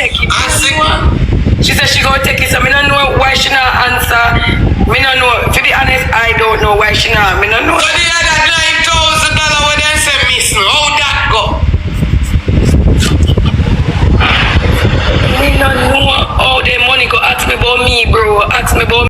She said she gonna take it, so I don't know why she not answer. Me don't know. To be honest, I don't know why she not. Me don't know.